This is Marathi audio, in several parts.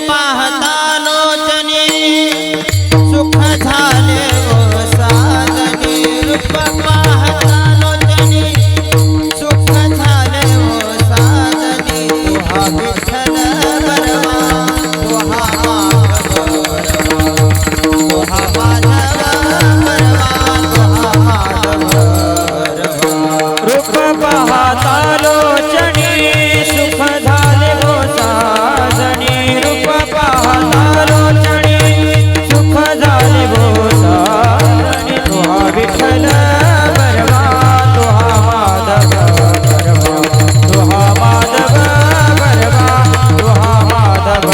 पाहता लोचनी सुख झाले ओ साजनी रूप पाहता लोचनी सुख झाले ओ साजनी तुहा विठ्ठल बरवा तुहा माधव तुहा माधव बरवा तुहा माधव रूप पाहता लोचनी सुख झाले ओ साजनी रूप पाहता लोचनी सुख झाले ओ साजनी तुहा विठ्ठल बरवा तुहा माधव बरवा तुहा माधव बरवा तुहा माधव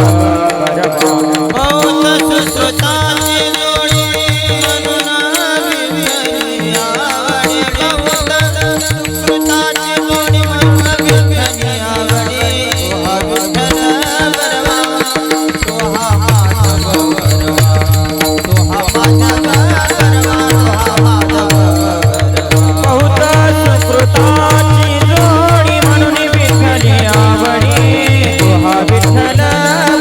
बरवा बहुत सुश्रुताची जोडी म्हणून विठ्ठली आवडी बहुत सुश्रुताची जोडी म्हणून विठ्ठली आवडी तुहा विठ्ठल बरवा तुहा माधव बरवा तुहा माधव बरवा तुहा माधव बरवा बहुत सुकृताची जोडी म्हणून विठ्ठली आवडी तुहा विठ्ठल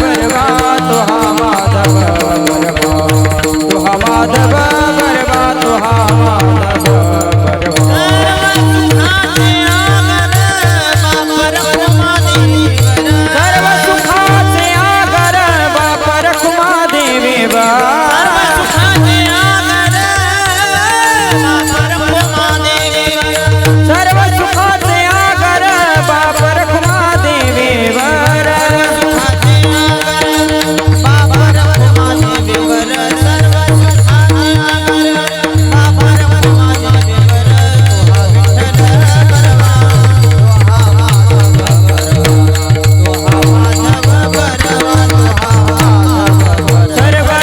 बरवा तुहा माधव बरवा तुहा माधव बरवा तुहा माधव बरवा सर्व सुखाचे आगर बाप रखुमा देवीवर सर्व सुखाचे आगर बाप रखुमा देवीवर सर्व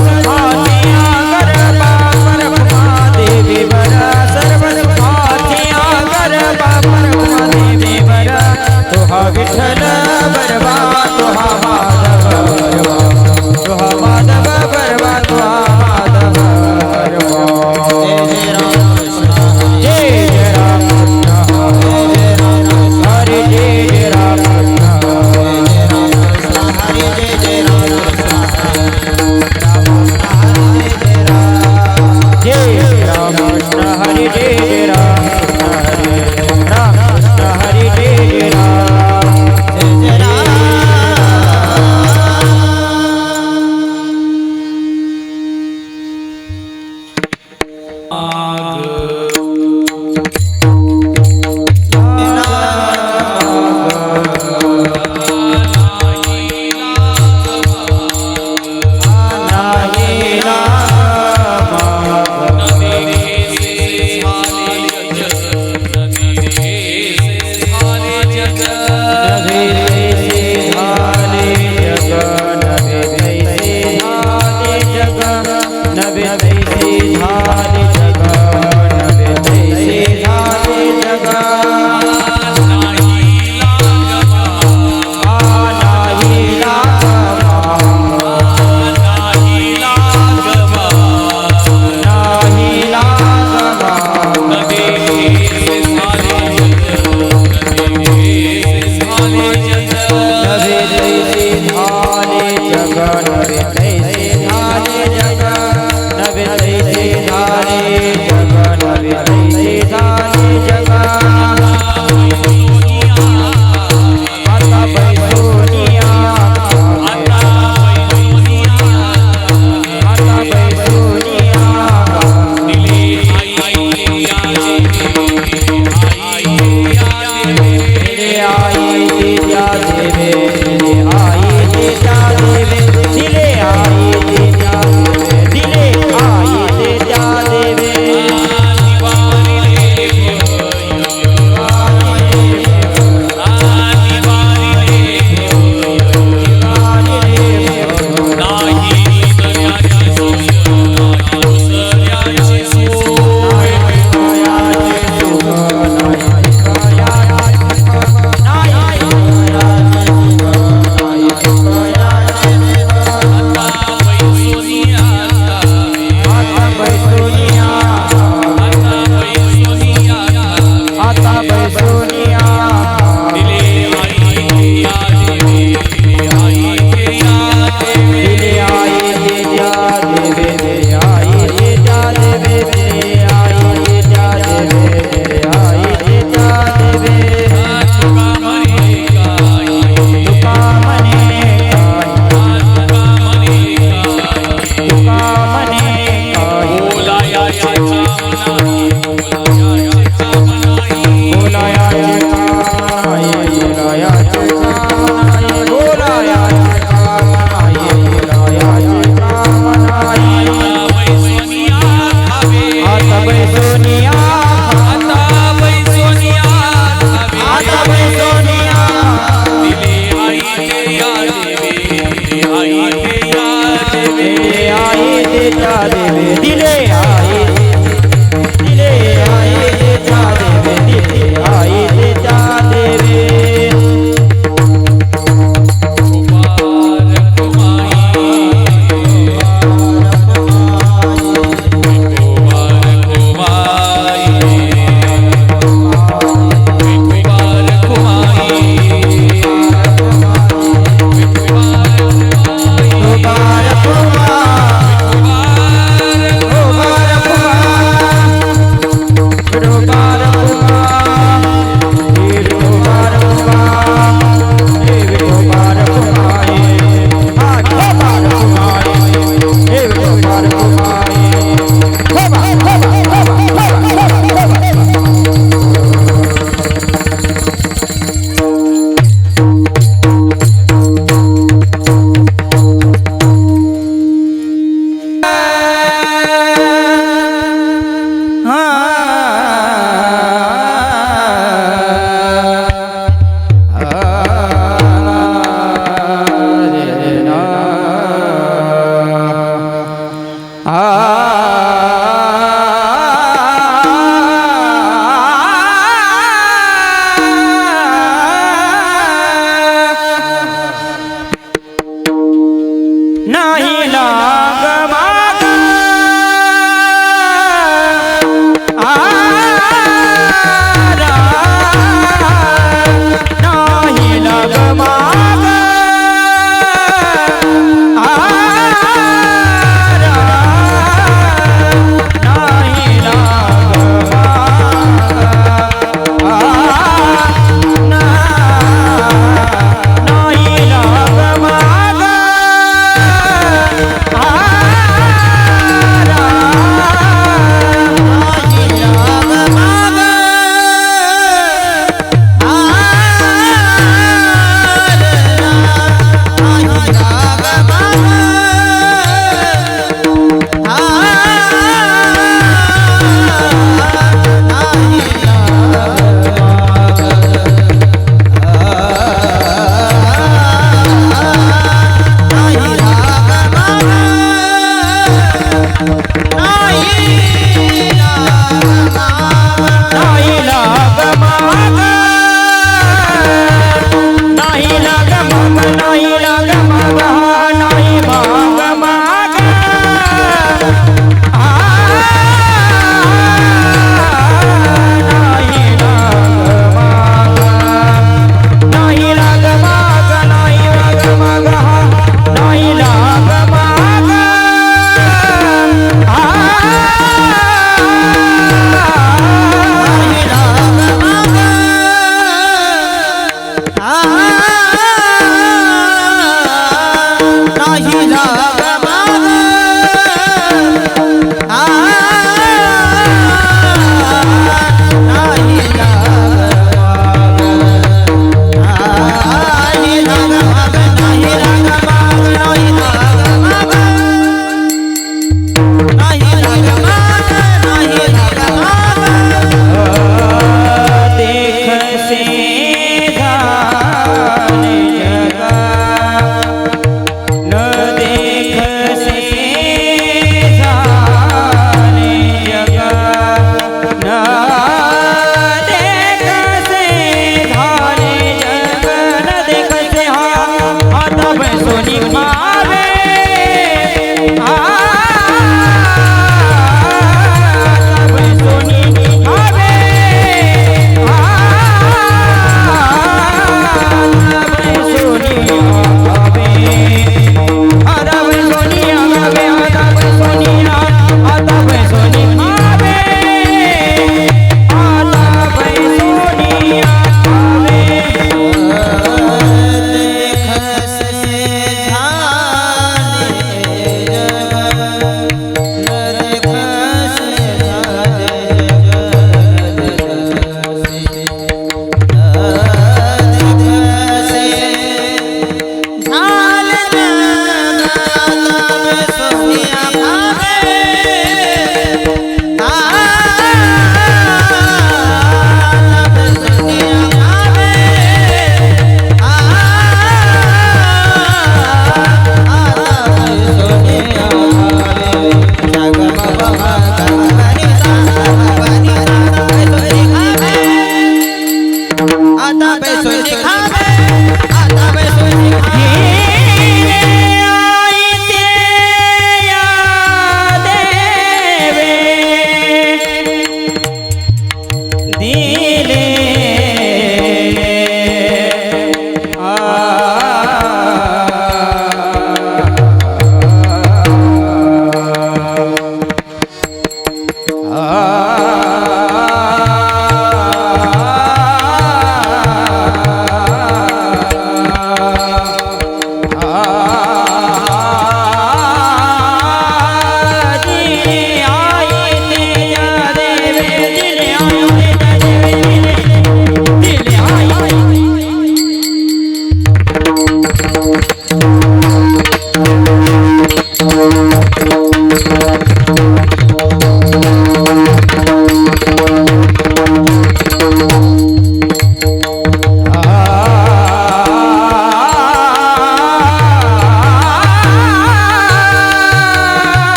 सुखाचे आगर बाप रखुमा देवीवर सर्व सुखाचे आगर बाप रखुमा देवीवर तुहा विठ्ठल बरवा तुहा माधव बरवा तुहा माधव बरवा तुहा माधव बरवा जय जय राम कृष्ण हरे जय जय राम कृष्ण हरे जय जय राम जय राम कृष्ण हरे जय जय राम हरे राम कृष्ण हरे जय जय राम जय राम दिले आई तेजा आई देता देवे दिले आई देता देवे दिले आई देता देवे नाही लाग माग नाही लाग माग नाही लाग नाही लाग माग न दे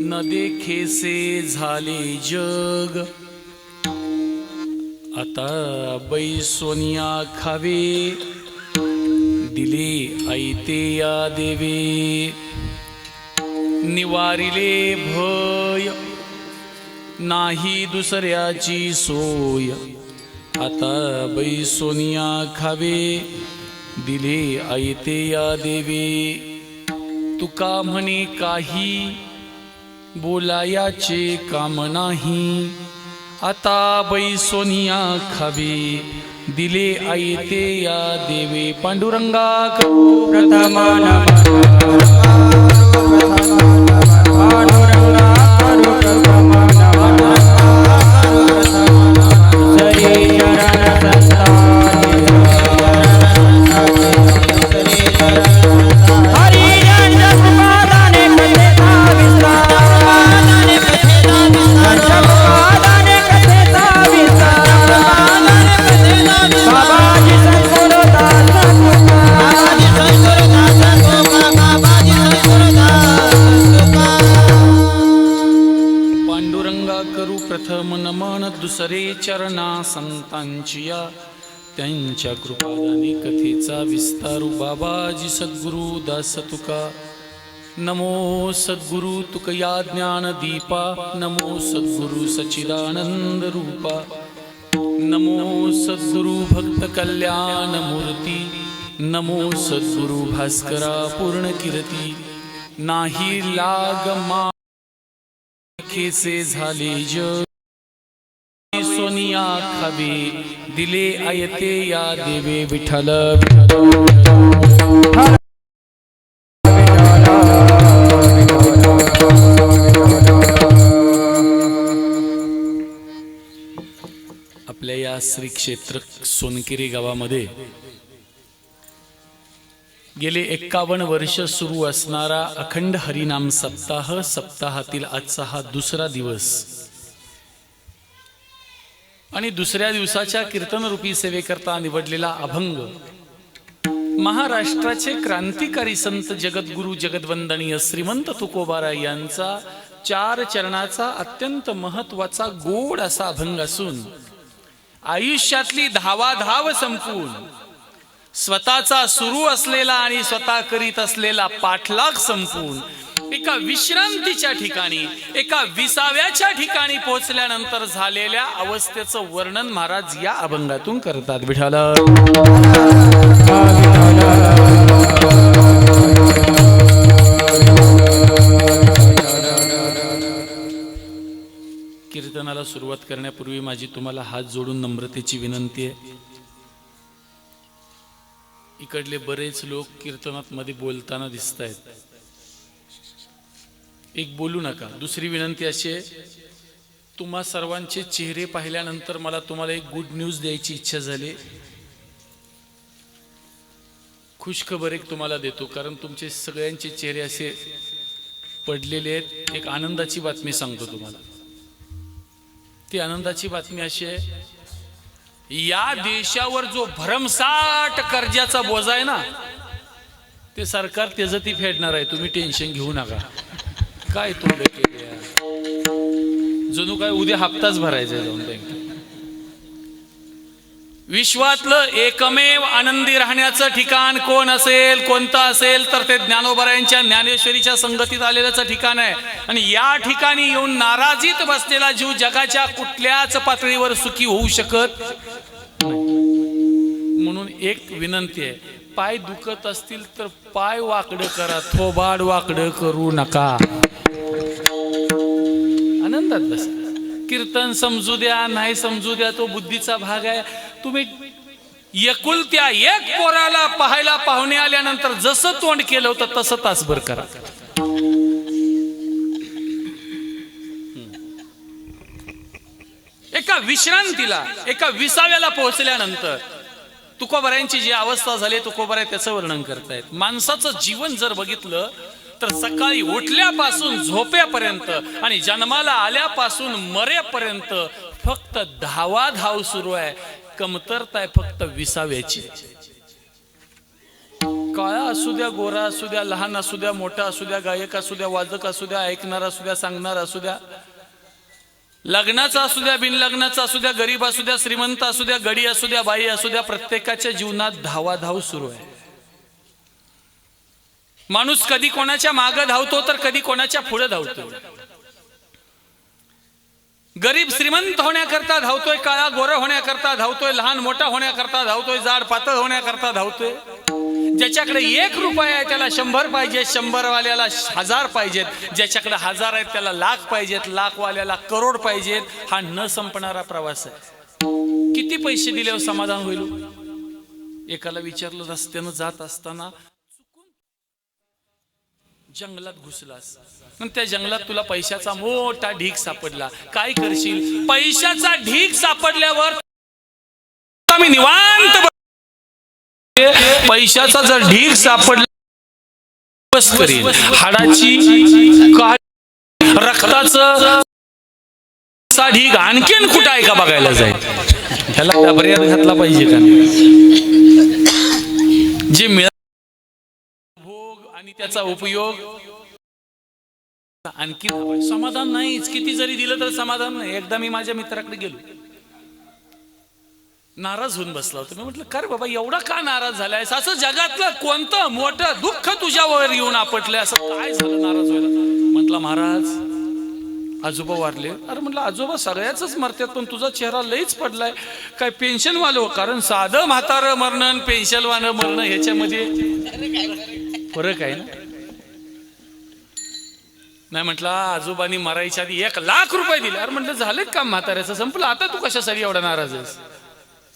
न देखेसे झाले जग, आता बैसोनिया खावे, दिले ऐते या देवे. निवारिले भय, नाही दुसऱ्याची सोय, आता बैसोनिया खावे, दिले ऐते या देवे. तुका म्हणे काही बोलायाचे काम नाही, आता बैसोनिया खावे, दिले ऐते या देवे. पांडुरंगा करू प्रथम पांडुरंगा करू प्रथम श्री चरण संतानी हरी जन पादाने कथेचा विस्तार, पादाने कथेचा विस्तार, बाबाजी संकुलदास पांडुरंगा करू प्रथम नमन, दुसरे चरणा संतांचिया, त्यांच्या कृपादाने कथेचा विस्तारू. बाबाजी सद्गुरु दास तुका, नमो सद्गुरु तुकया ज्ञान दीपा, नमो सद्गुरु सच्चिदानंद रूपा, नमो सद्गुरु भक्त कल्याण मूर्ती, नमो सद्गुरु भास्करा पूर्ण कीर्ती. नाही लाग मा खेसे झाले जग, सोनिया खावे, दिले आयते या देवे. विठ्ठल आपल्या या श्री क्षेत्र सोनकिरी गावामध्ये गेले 51 वर्ष सुरू असणारा अखंड हरिनाम सप्ताह, सप्ताहातील आजचा हा दुसरा दिवस आणि दुसऱ्या दिवसाच्या कीर्तन रूपी सेवेकरता निवडलेला अभंग महाराष्ट्राचे क्रांतिकारी संत जगद्गुरु जगद्वंदनीय श्रीमंत तुकोबाराय यांचा 4 चरणाचा अत्यंत महत्वाचा गोड असा अभंग असून आयुष्यातली धावाधाव संपून स्वतःचा सुरू असलेला आणि स्वतः करीत असलेला पाठलाग संपून एका विश्रांतीच्या ठिकाणी, एका विसाव्याच्या ठिकाणी पोहोचल्यानंतर झालेल्या अवस्थेचं वर्णन महाराज या अभंगातून करतात. विठ्ठल कीर्तनाला सुरुवात करण्यापूर्वी माझी तुम्हाला हात जोडून नम्रतेची विनंती आहे. इकडले बरेच लोक कीर्तनात मध्ये बोलताना दिसत आहेत. एक बोलू नका. दुसरी विनंती अशी आहे, तुम्हा सर्वांचे चेहरे पाहिल्यानंतर मला तुम्हाला एक गुड न्यूज द्यायची इच्छा झाली. खुशखबर एक तुम्हाला देतो, कारण तुमचे सगळ्यांचे चेहरे असे पडलेले आहेत. एक आनंदाची बातमी सांगतो तुम्हाला. ती आनंदाची बातमी अशी आहे, या देशावर जो भरमसाठ कर्जाचा बोजा आहे ना, ते सरकार त्याचं ती फेडणार आहे. तुम्ही टेन्शन घेऊ नका. काय तोंड केले, जणू काय उद्या हप्ताच भरायचा जाऊन बँकेत. विश्वातलं एकमेव आनंदी राहण्याचं ठिकाण कोण असेल, कोणतं असेल, तर ते ज्ञानोबरायांच्या ज्ञानेश्वरीच्या संगतीत आलेल्याचं ठिकाण आहे. आणि या ठिकाणी येऊन नाराजीत बसलेला जीव जगाच्या कुठल्याच पातळीवर सुखी होऊ शकत नाही. म्हणून एक विनंती आहे, पाय दुखत असतील तर पाय वाकडं करा, थोबाड वाकडं करू नका. आनंदात बसा. कीर्तन समजू द्या नाही समजू द्या, तो बुद्धीचा भाग आहे. तुम्ही एकुलत्या एक पोराला पाहायला पाहुणे आल्यानंतर जसं तोंड केलं होतं तसं तासभर करा. एका विश्रांतीला, एका विसाव्याला पोहोचल्यानंतर तुकोबारायांची जी अवस्था झाली, तुकोबाराय त्याचं वर्णन करतायत. माणसाचं जीवन जर बघितलं तर सकाळी उठल्यापासून झोपेपर्यंत आणि जन्माला आल्यापासून मरेपर्यंत फक्त धावाधाव सुरू आहे. कमतरता आहे फक्त विसाव्याची. काळा असू द्या, गोरा असू द्या, लहान असू द्या, मोठा असू द्या, गायक असू द्या, वादक असू द्या, ऐकणार असू द्या, सांगणार असू द्या, लग्नाचा असू द्या, बिन लग्नाचा असू द्या, गरीब असू द्या, श्रीमंत असू द्या, गडी असू द्या, बाई असू द्या, प्रत्येकाच्या जीवनात धावाधाव सुरू आहे. माणूस कधी कोणाच्या मागे धावतो तर कधी कोणाच्या पुढे धावतो. गरीब श्रीमंत होण्याकरता धावतोय, काळा गोरा होण्याकरता धावतोय, लहान मोठा होण्याकरता धावतोय, जाड पातळ होण्याकरता धावतोय. ज्याच्याकडे 1 रुपया आहे त्याला 100 पाहिजे, 100 वाल्याला 1000 पाहिजेत, ज्याच्याकडे 1000 आहेत त्याला लाख पाहिजेत, लाख वाल्याला करोड पाहिजेत. हा न संपणारा प्रवास आहे. किती पैसे दिल्यावर समाधान होईल? एकाला विचारलं, रस्त्यानं जात असताना जंगलात घुसलास, त्या जंगलात तुला पैशाचा मोठा ढीग सापडला, काय करशील? पैशाचा ढीग सापडल्यावर मी निवांत, पैशाचा जर ढीग सापडला बस करील, हाडाची काय रक्ताचं ढीग आणखीन कुठं आहे का बघायला जाईल. ह्याला डबऱ्यात घातला पाहिजे का नाही? जे मिळालं भोग आणि त्याचा उपयोग आणखी समाधान नाहीच. किती जरी दिलं तर समाधान नाही. एकदा मी माझ्या मित्राकडे गेलो, नाराज होऊन बसला होता. मी म्हटलं, का रे बाबा एवढा का नाराज झालाय? असं जगातलं कोणतं मोठं दुःख तुझ्यावर येऊन आपटलंय, असं काय झालं नाराज व्हायला? म्हटलं, महाराज आजोबा वारले. अरे म्हटलं, आजोबा सगळ्याच मरतात, पण तुझा चेहरा लईच पडलाय. काय पेन्शन वालो? कारण साधं म्हातारं मरणं पेन्शन वालं मरणं ह्याच्यामध्ये फरक आहे ना. नाही म्हटलं, आजोबांनी मरायच्या आधी 1 लाख रुपये दिले. अरे म्हटलं, झालं काम म्हाताऱ्याचं, संपलं. आता तू कशासाठी एवढा नाराज आहेस?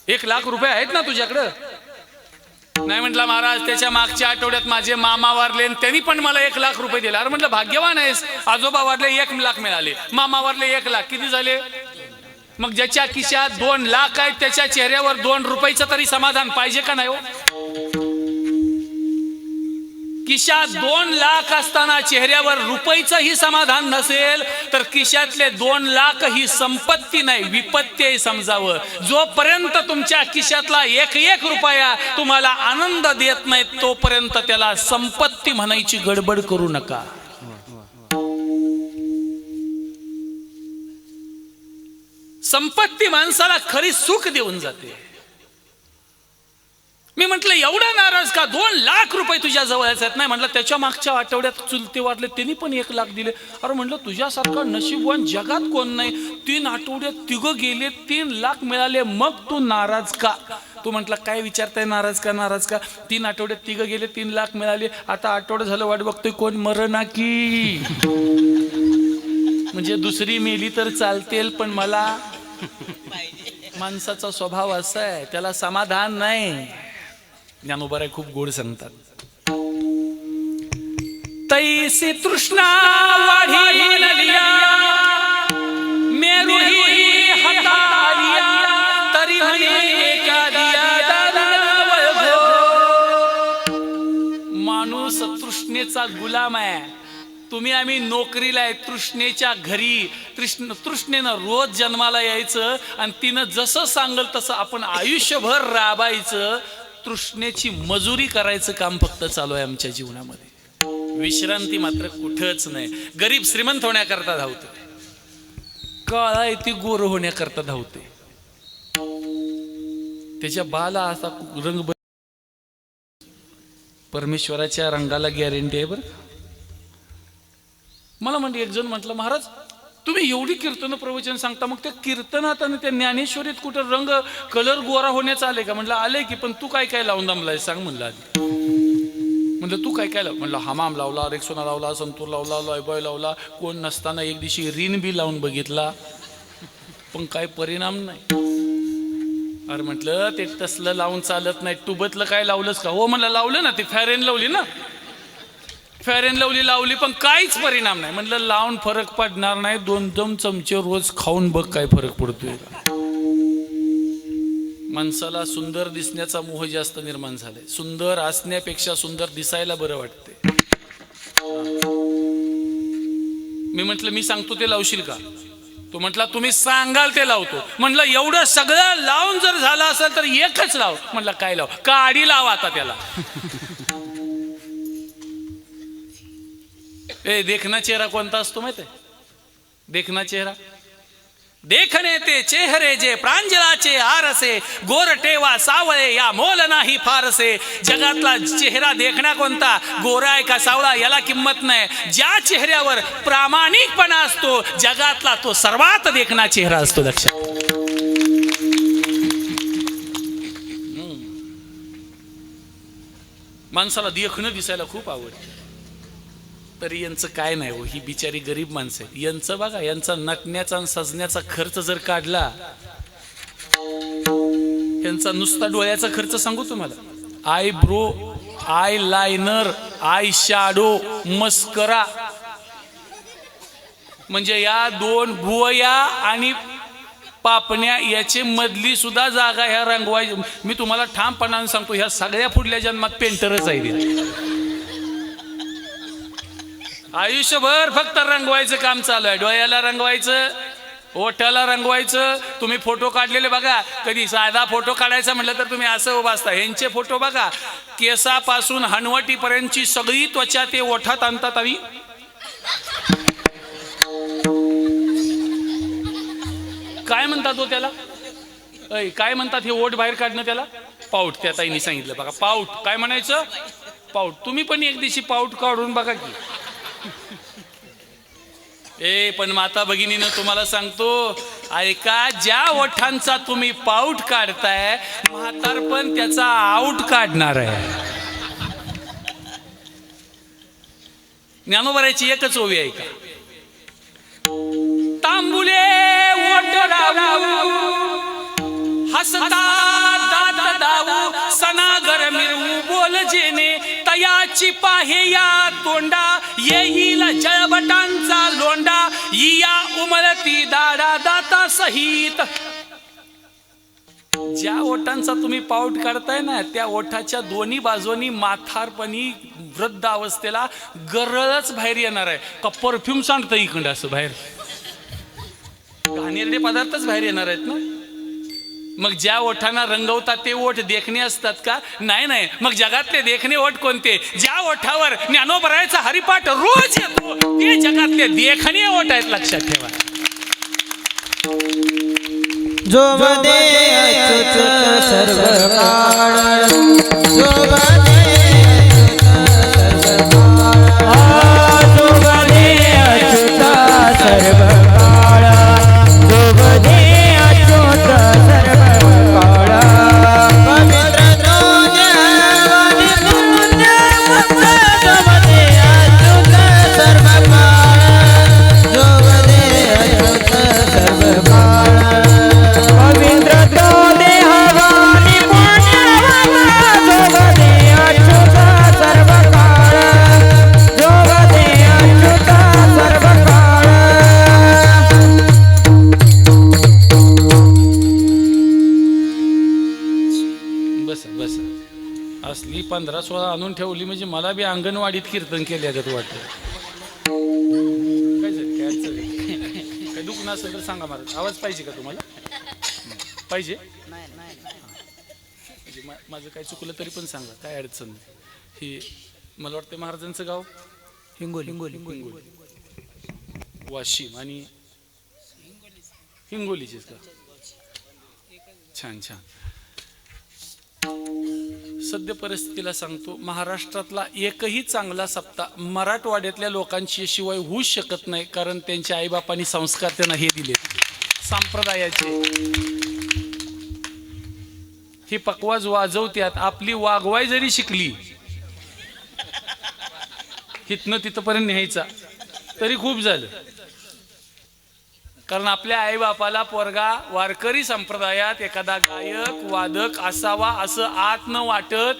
1 लाख रुपये आहेत ना तुझ्याकडं? नाही म्हटलं, महाराज त्याच्या मागच्या आठवड्यात माझे मामा वारले, त्यांनी पण मला 1 लाख रुपये दिले. अरे म्हटलं, भाग्यवान आहेस. आजोबा वारले 1 लाख मिळाले, मामा वारले 1 लाख, किती झाले? मग ज्याच्या खिशात 2 लाख आहेत त्याच्या चेहऱ्यावर 2 रुपयाचं तरी समाधान पाहिजे का नाही हो? खिशात 2 लाख असताना चेहऱ्यावर रुपयाचंही समाधान नसेल तर खिशातले 2 लाख ही संपत्ती नाही, विपत्ती आहे समजावं. जोपर्यंत तुमच्या खिशातला 1 रुपया तुम्हाला आनंद देत नाही तोपर्यंत त्याला संपत्ती म्हणायची गडबड करू नका. संपत्ती माणसाला खरी सुख देऊन जाते. मी म्हटलं, एवढा नाराज का? 2 लाख रुपये तुझ्या जवळ आहेत. नाही म्हटलं, त्याच्या मागच्या आठवड्यात चुलते वाटले, त्यांनी पण 1 लाख दिले. अरे म्हटलं, तुझ्यासारखा नशीबवान जगात कोण नाही. 3 आठवड्यात 3 गेले, 3 लाख मिळाले, मग तू नाराज का? तू म्हटलं, काय विचारताय नाराज का? नाराज का? 3 आठवड्यात 3 गेले, 3 लाख मिळाले. आता आठवडा झालं वाट बघतोय, कोण मरणा की? म्हणजे दुसरी मेली तर चालतेल, पण मला माणसाचा स्वभाव असा आहे, त्याला समाधान नाही. ज्ञानोबाराय खूप गोड सांगतात, तैसी तृष्णा वाढीलिया मेरुही हतारिया तरी म्हणे का दिया दानव. माणूस तृष्णेचा गुलाम आहे. तुम्ही आम्ही नोकरीला आहे, तृष्णेच्या घरी. तृष्णेनं रोज जन्माला यायचं आणि तिनं जसं सांगल तसं आपण आयुष्यभर राबायचं. तृष्णेची मजुरी करायचं काम फक्त चालू आहे आमच्या जीवनामध्ये. विश्रांती मात्र कुठंच नाही. गरीब श्रीमंत होण्याकरता धावते, काळा ती गोर होण्याकरता धावते. त्याच्या बाला असा रंग, परमेश्वराच्या रंगाला गॅरंटी आहे बरं. मला म्हणजे एक जण म्हटलं, महाराज तुम्ही एवढी कीर्तन प्रवचन सांगता, मग त्या कीर्तनात आणि त्या ज्ञानेश्वरीत कुठं रंग कलर गोरा होण्याचं आले का? म्हटलं, आले की, पण तू काय काय लावून दमलाय सांग म्हणलं आधी. म्हणलं, तू काय काय लाव? म्हणलं, हमाम लावला, रेक्सोना लावला, संतूर लावला, लॉयबॉय लावला, कोण नसताना एक दिवशी रिन बी लावून बघितला, पण काय परिणाम नाही. अरे म्हटलं, ते तसलं लावून चालत नाही. टुबतलं काय लावलंस का? हो म्हणलं, लावलं ना, ती फेअर अँड लवली ना, फेअर अँड लवली लावली, पण काहीच परिणाम नाही. म्हटलं, लावून फरक पडणार नाही. 2-2 चमचे रोज खाऊन बघ काय फरक पडतोय. माणसाला सुंदर दिसण्याचा मोह जास्त निर्माण झालाय. सुंदर असण्यापेक्षा सुंदर दिसायला बरं वाटते. मी म्हटलं, मी सांगतो ते लावशील का? तो म्हटला, तुम्ही सांगाल ते लावतो. म्हटलं, एवढं सगळं लावून जर झालं असेल तर एकच लाव. म्हटलं, काय लाव? काडी लाव आता त्याला. देखना चेहरा कोणता असतो माहिती आहे? देखना चेहरा, देखणे ते चेहरे जे प्रांजलाचे आरसे, गोरटे वा सावळे या मोल नाही फारसे. जगातला चेहरा देखणा कोणता? गोरा आहे का सावळा याला किंमत नाही. ज्या चेहऱ्यावर प्रामाणिकपणा असतो जगातला तो सर्वात देखणा चेहरा असतो. लक्षात. माणसाला देखणं दिसायला खूप आवडतं, तरी यांचं काय नाही हो. ही बिचारी गरीब माणसं आहेत. यांचं बघा, यांचा नटण्याचा आणि सजण्याचा खर्च जर काढला, यांचा नुसता डोळ्याचा खर्च सांगू तुम्हाला. I bro, I liner, eye shadow, mascara, म्हणजे या 2 भुवया आणि पापण्या याचे मधली सुद्धा जागा ह्या रंगवाय. मी तुम्हाला ठामपणाने सांगतो, ह्या सगळ्या पुढल्या जन्मात पेंटरच आहे. आयुष्यभर फक्त रंगवायचं काम चालू आहे. डोळ्याला रंगवायचं, ओठाला रंगवायचं. तुम्ही फोटो काढलेले बघा, कधी साधा फोटो काढायचा म्हटलं तर तुम्ही असं उभा असता. ह्यांचे फोटो बघा, केसापासून हनवटीपर्यंतची सगळी त्वचा ते ओठात आणतात. आणि काय म्हणतात हो त्याला? काय म्हणतात हे ओठ बाहेर काढणं? त्याला पाऊट. त्या ताईंनी सांगितलं बघा, पाऊट. काय म्हणायचं? पाऊट. तुम्ही पण एक दिवशी पाऊट काढून बघा की. पण माता भगिनीनं तुम्हाला सांगतो, ऐका, ज्या ओठांचा तुम्ही पाऊट काढताय, म्हातारपण त्याचा आऊट काढणार आहे. ज्ञानोबराची एकच ओवी आहे का? तांबुले ओठ राहू, हसता दात दाऊ, सनागर मिरवू बोल जेने, तयाची पाहे या तोंडा, येईल जळबटांचा लोंडा, या उमलती दाडा दाता सहित. ज्या ओठांचा तुम्ही पाऊट काढताय ना, त्या ओठाच्या दोन्ही बाजूनी म्हातारपणी वृद्ध अवस्थेला गरळच बाहेर येणार आहे. का परफ्यूम सांगतं इकडं असं बाहेर, घाणेरडे पदार्थच बाहेर येणार आहेत ना. मग ज्या ओठांना रंगवतात ते ओठ देखणे असतात का? नाही नाही. मग जगातले देखणे ओठ कोणते? ज्या ओठावर ज्ञानोबरायचा हरिपाठ रोज येतो ते जगातले देखणे ओठ आहेत. लक्षात ठेवा. जो वदे अच्युत सर्व काळ, जो वदे अच्युत सर्व काळ, जो वदे अच्युत सर्व काळ, जो वदे अच्युत सर्व काळ. पवित्र तुझे वाणी पुण्य मुक्त, जो वदे अच्युत सर्व काळ, जो वदे अच्युत सर्व काळ. पवित्र तो देहवानी पुण्यवाला, जो वदे अच्युत सर्व काळ, जो वदे अच्युत सर्व काळ. बसा बसा. असली 15-16 आणून ठेवली म्हणजे मला बी अंगणवाडीत कीर्तन केल्यागत वाटतं. काय झालं? काय अडचण आहे? काय दुखणं असेल तर सांगा मला. आवाज पाहिजे का तुम्हाला? पाहिजे? म्हणजे माझं काय चुकलं तरी पण सांगा, काय अडचण नाही. ही मला वाटतं महाराजांचं गाव हिंगोली. वाशिम आणि हिंगोलीचेच का? छान छान. सद्य परिस्थितीला सांगतो, महाराष्ट्रातला एकही चांगला सप्ताह मराठवाड्यातल्या लोकांची शिवाय होऊच शकत नाही. कारण त्यांच्या आईबापांनी संस्कार त्यांना हे दिले, संप्रदायाचे. ही पकवाज वाजवत्यात, आपली वागवाय जरी शिकली, इथनं तिथपर्यंत न्यायचा तरी खूप झालं. कारण आपल्या आईबापाला पोरगा वारकरी संप्रदायात एखादा गायक वादक असावा असं आत न वाटत.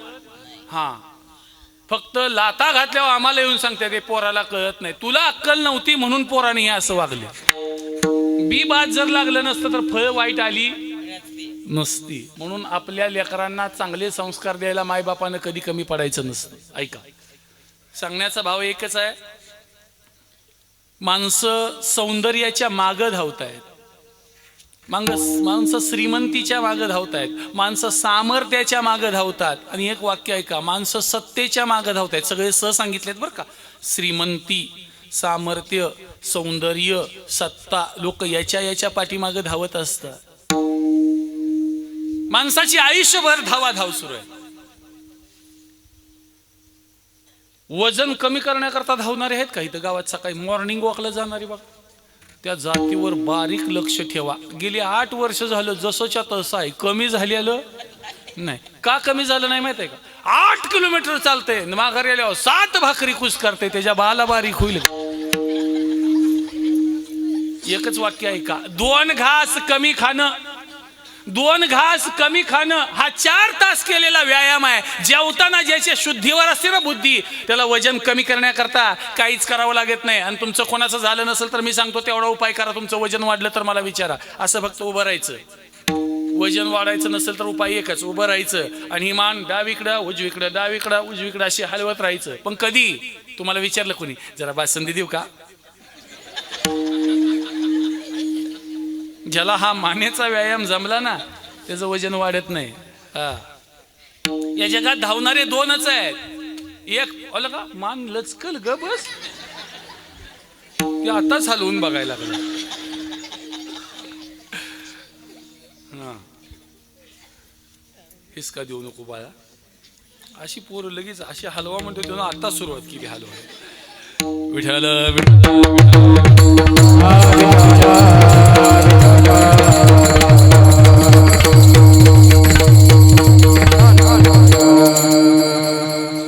फक्त लाता घातल्यावर आम्हाला येऊन सांगते ते पोराला कळत नाही. तुला अक्कल नव्हती म्हणून पोराने हे असं वागले. बी बाद जर लागलं नसतं तर फळ वाईट आली नसती. म्हणून आपल्या लेकरांना चांगले संस्कार द्यायला मायबापानं कधी कमी पडायचं नसतं. ऐका, सांगण्याचा भाव एकच आहे. माणसं सौंदर्याच्या मागं धावतायत, माणसं श्रीमंतीच्या मागं धावतायत, माणसं सामर्थ्याच्या मागं धावतात. आणि एक वाक्य ऐका, माणसं सत्तेच्या मागं धावतायत. सगळे स सांगितलेत बरं का. श्रीमंती, सामर्थ्य, सौंदर्य, सत्ता, लोक याच्या पाठीमागे धावत असतात. माणसाची आयुष्यभर धावाधाव सुरू आहे. वजन कमी करण्याकरता धावणारे आहेत का इथं गावात? सकाळी मॉर्निंग वॉकला जाणारे बघ, त्या जातीवर बारीक लक्ष ठेवा. गेली 8 वर्ष झालं जसंच्या तसं आहे, कमी झालेलं नाही. का कमी झालं नाही माहित आहे का? 8 किलोमीटर चालते, माघारी आल्यावर 7 भाकरी कुस करते, त्याच्या बाला बारीक होईल. एकच वाक्य आहे का? 2 घास कमी खाणं, 2 घास कमी खाणं हा 4 तास केलेला व्यायाम आहे. जेवताना ज्याच्या शुद्धीवर असते ना बुद्धी, त्याला वजन कमी करण्याकरता काहीच करावं लागत नाही. आणि तुमचं कोणाचं झालं नसेल तर मी सांगतो तेवढा उपाय करा. तुमचं वजन वाढलं तर मला विचारा. असं फक्त उभं राहायचं. वजन वाढायचं नसेल तर उपाय एकच, उभं राहायचं आणि ही मान डावीकडं उजवीकडं डावीकडं उजवीकडं अशी हलवत राहायचं. पण कधी तुम्हाला विचारलं कोणी जरा बासंदी देऊ का? ज्याला हा मानेचा व्यायाम जमला ना त्याचं वजन वाढत नाही. या जगात धावणारे 2च आहेत. एक आलं का मान लचकल ग बस, ते आताच हलवून बघायला लागलं. हिसका देऊ नको बाळा, अशी पोरं लगेच अशी हलवा म्हणतो तेव्हा आता सुरुवात केली हलवा. विठ्ठल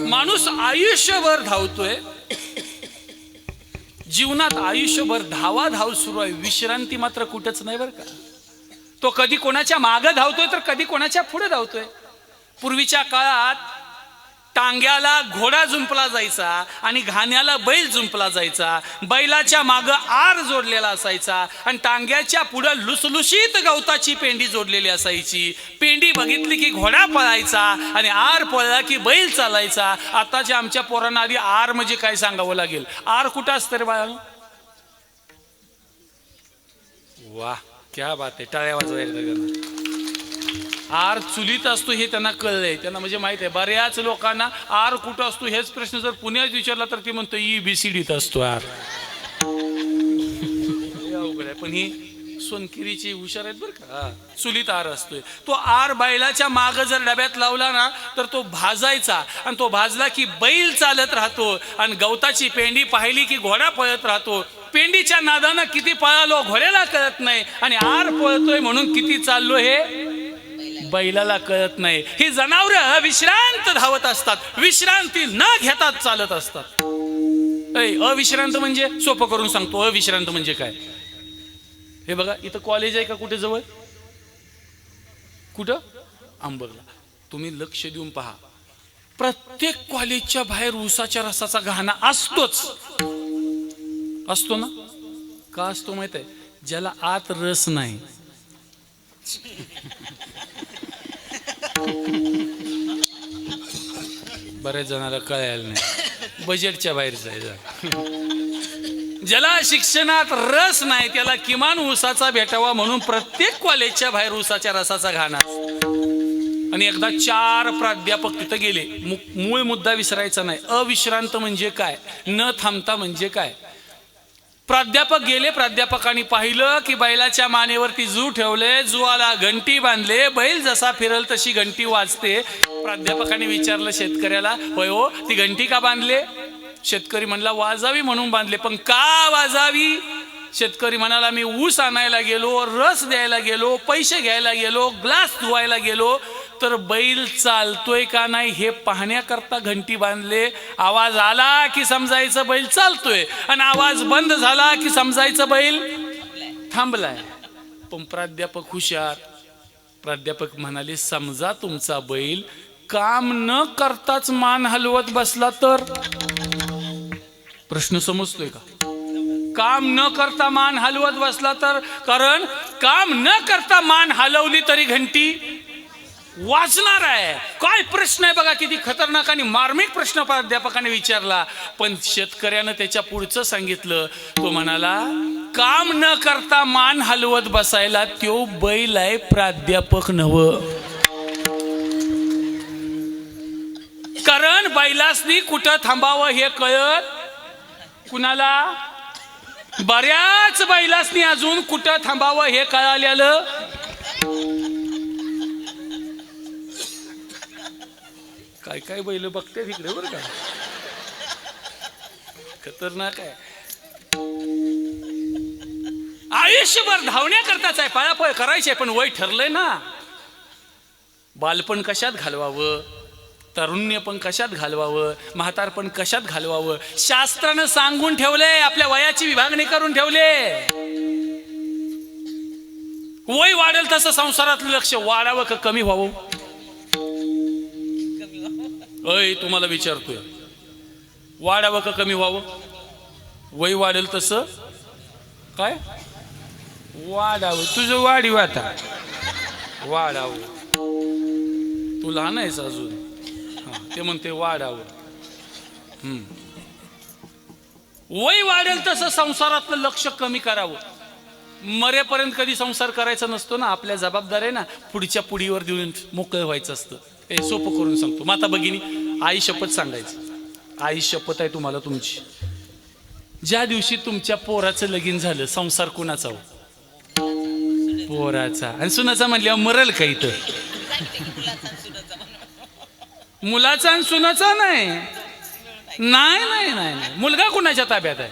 माणूस आयुष्यभर धावतोय, जीवनात आयुष्यभर धावाधाव सुरू आहे. विश्रांती मात्र कुठंच नाही बरं का. तो कधी कोणाच्या मागे धावतोय तर कधी कोणाच्या पुढे धावतोय. पूर्वीच्या काळात टांग्याला घोडा जुंपला जायचा आणि घाण्याला बैल जुंपला जायचा. बैलाच्या मागे आर जोडलेला असायचा आणि टांग्याच्या पुढे लुसलुशीत गवताची पेंडी जोडलेली असायची. पेंडी बघितली की घोडा पळायचा आणि आर पळला की बैल चालायचा. आताच्या आमच्या पोरांना आधी आर म्हणजे काय सांगावं लागेल. आर कुठं असतं रे बाळा? वा क्या बात आहे, टाळ्या वाजवा एकदा. आर चुलीत असतो हे त्यांना कळलंय. त्यांना म्हणजे माहित आहे. बऱ्याच लोकांना आर कुठं असतो हेच प्रश्न जर पुण्यात विचारला तर ते म्हणतो EBCDत असतो आर. अवघड आहे. पण ही सोनकिरीची हुशार आहेत बरं का. चुलीत आर असतोय. तो आर बैलाच्या माग जर डब्यात लावला ना तर तो भाजायचा आणि तो भाजला की बैल चालत राहतो आणि गवताची पेंडी पाहिली की घोडा पळत राहतो. पेंडीच्या नादानं किती पळालो घोड्याला कळत नाही आणि आर पळतोय म्हणून किती चाललो हे बैलाला कळत नाही. ही जनावरं विश्रांत धावत असतात, विश्रांती न घेतात चालत असतात. अविश्रांत म्हणजे सोपं करून सांगतो. अविश्रांत म्हणजे काय? हे बघा इथं कॉलेज आहे का कुठे जवळ? कुठं? आंबरला. तुम्ही लक्ष देऊन पहा. प्रत्येक कॉलेजच्या बाहेर ऊसाच्या रसाचा घाणा असतोच. असतो ना? का असतो माहित आहे? ज्याला आत रस नाही. बऱ्याच जणांना कळायला नाही. बजेटच्या बाहेर जायचं. ज्याला शिक्षणात रस नाही त्याला किमान ऊसाचा भेटावा म्हणून प्रत्येक कॉलेजच्या बाहेर ऊसाच्या रसाचा घाणा. आणि एकदा 4 प्राध्यापक तिथं गेले. मूळ मुद्दा विसरायचा नाही. अविश्रांत म्हणजे काय, न थांबता म्हणजे काय. प्राध्यापक गेले. प्राध्यापकांनी पाहिलं की बैलाच्या मानेवरती जू ठेवले, जुवाला घंटी बांधले, बैल जसा फिरल तशी घंटी वाजते. प्राध्यापकांनी विचारलं शेतकऱ्याला, होय हो ती घंटी का बांधले? शेतकरी म्हणला वाजावी म्हणून बांधले. पण का वाजावी? शेतकरी म्हणाला मी ऊस आणायला गेलो, रस द्यायला गेलो, पैसे घ्यायला गेलो, ग्लास धुवायला गेलो तर बैल चालतोय का नाही हे पाहण्याकरता घंटी बांधले. आवाज आला की समजायचं बैल चालतोय आणि आवाज बंद झाला की समजायचं बैल थांबलाय. पण प्राध्यापक हुशार. प्राध्यापक म्हणाले समजा तुमचा बैल काम न करताच मान हलवत बसला तर? प्रश्न समजतोय का? काम न करता मान हलवत बसला तर? कारण काम न करता मान हलवली तरी घंटी वाजणार आहे. काय प्रश्न आहे बघा, किती खतरनाक आणि मार्मिक प्रश्न प्राध्यापकाने विचारला. पण शेतकऱ्यानं त्याच्या पुढचं सांगितलं. तो म्हणाला काम न करता मान हलवत बसायला त्यो बैल आहे, प्राध्यापक नव्ह. कारण बैलासनी कुठं थांबावं हे कळत कुणाला? बऱ्याच बैलासनी अजून कुठं थांबावं हे कळालेलं काय काय बैल बघते तिकडे बरं का, खतरनाक आहे. आयुष्यभर धावण्याकरताच आहे, पळापळ करायचे, पण वय ठरलंय ना. बालपण कशात घालवावं, तरुण्य पण कशात घालवावं, म्हातारपण कशात घालवावं, शास्त्रानं सांगून ठेवले. आपल्या वयाची विभागणी करून ठेवले. वय वाढेल तसं संसारातलं लक्ष वाढावं का कमी व्हावं? अय तुम्हाला विचारतोय, वाढावं का कमी व्हावं? वय वाढेल तसं काय वाढावं. तुझं वाढीव आता वाढावं. तू लहान आहेस अजून. ते म्हणते वाढावं. वय वाढेल तसं संसारातलं लक्ष कमी करावं. मरेपर्यंत कधी संसार करायचा नसतो ना. आपल्या जबाबदारी आहे ना, पुढच्या पुढीवर देऊन मोकळं व्हायचं असतं. हे सोपं करून सांगतो. माता भगिनी, आई शपथ सांगायचं. आई शपथ आहे तुम्हाला तुमची. ज्या दिवशी तुमच्या पोराचं लगीन झालं, संसार कुणाचा हो? पोराचा. आणि सुनाचा म्हणल्यावर मरल का इथं? मुलाचा आणि सुनाचा नाही. नाही नाही नाही, मुलगा कुणाच्या ताब्यात आहे?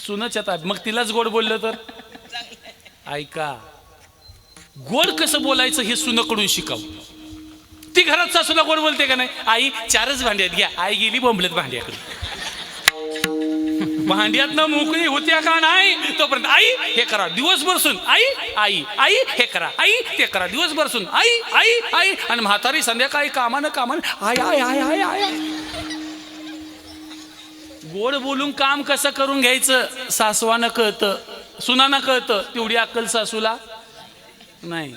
सुनाच्या ताब्यात. मग तिलाच गोड बोललं तर? ऐका, गोड कसं बोलायचं हे सुनाकडून शिकावं. ती घरात सासूला गोड बोलते का नाही? आई 4च भांड्यात घ्या. आई गेली बोंबलत भांड्याकडे. भांड्यातनं मोकळी होत्या का नाही तोपर्यंत आई हे करा दिवसभर सून, आई आई आई हे करा, आई ते करा दिवसभर सून, आई आई आई. आणि म्हातारी संध्याकाळी कामानं आय आय आय आय आय. गोड बोलून काम कसं करून घ्यायचं सासवानं कळतं, सुनानं कळतं. तेवढी अक्कल सासूला नाही.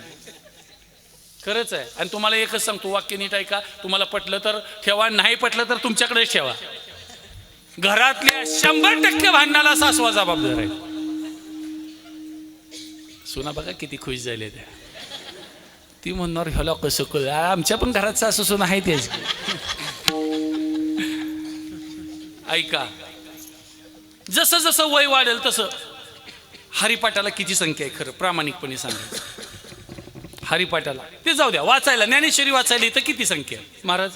खरंच आहे. आणि तुम्हाला एकच सांगतो, वाक्य नीट ऐका. तुम्हाला पटलं तर ठेवा, नाही पटलं तर तुमच्याकडेच ठेवा. घरातल्या 100% भांडणाला सासवा जबाबदार आहे. सुना बघा किती खुश झाले त्या. ती म्हणणार ह्याला कसं कळ, आमच्या पण घरात सासू सुना आहे तेच. ऐका, जसं जसं वय वाढेल तसं हरिपाठाला किती संख्या आहे खरं प्रामाणिकपणे सांगायचं. हरिपाठाला ते जाऊ द्या, वाचायला ज्ञानेश्वरी वाचायला इथं किती संख्या आहे महाराज?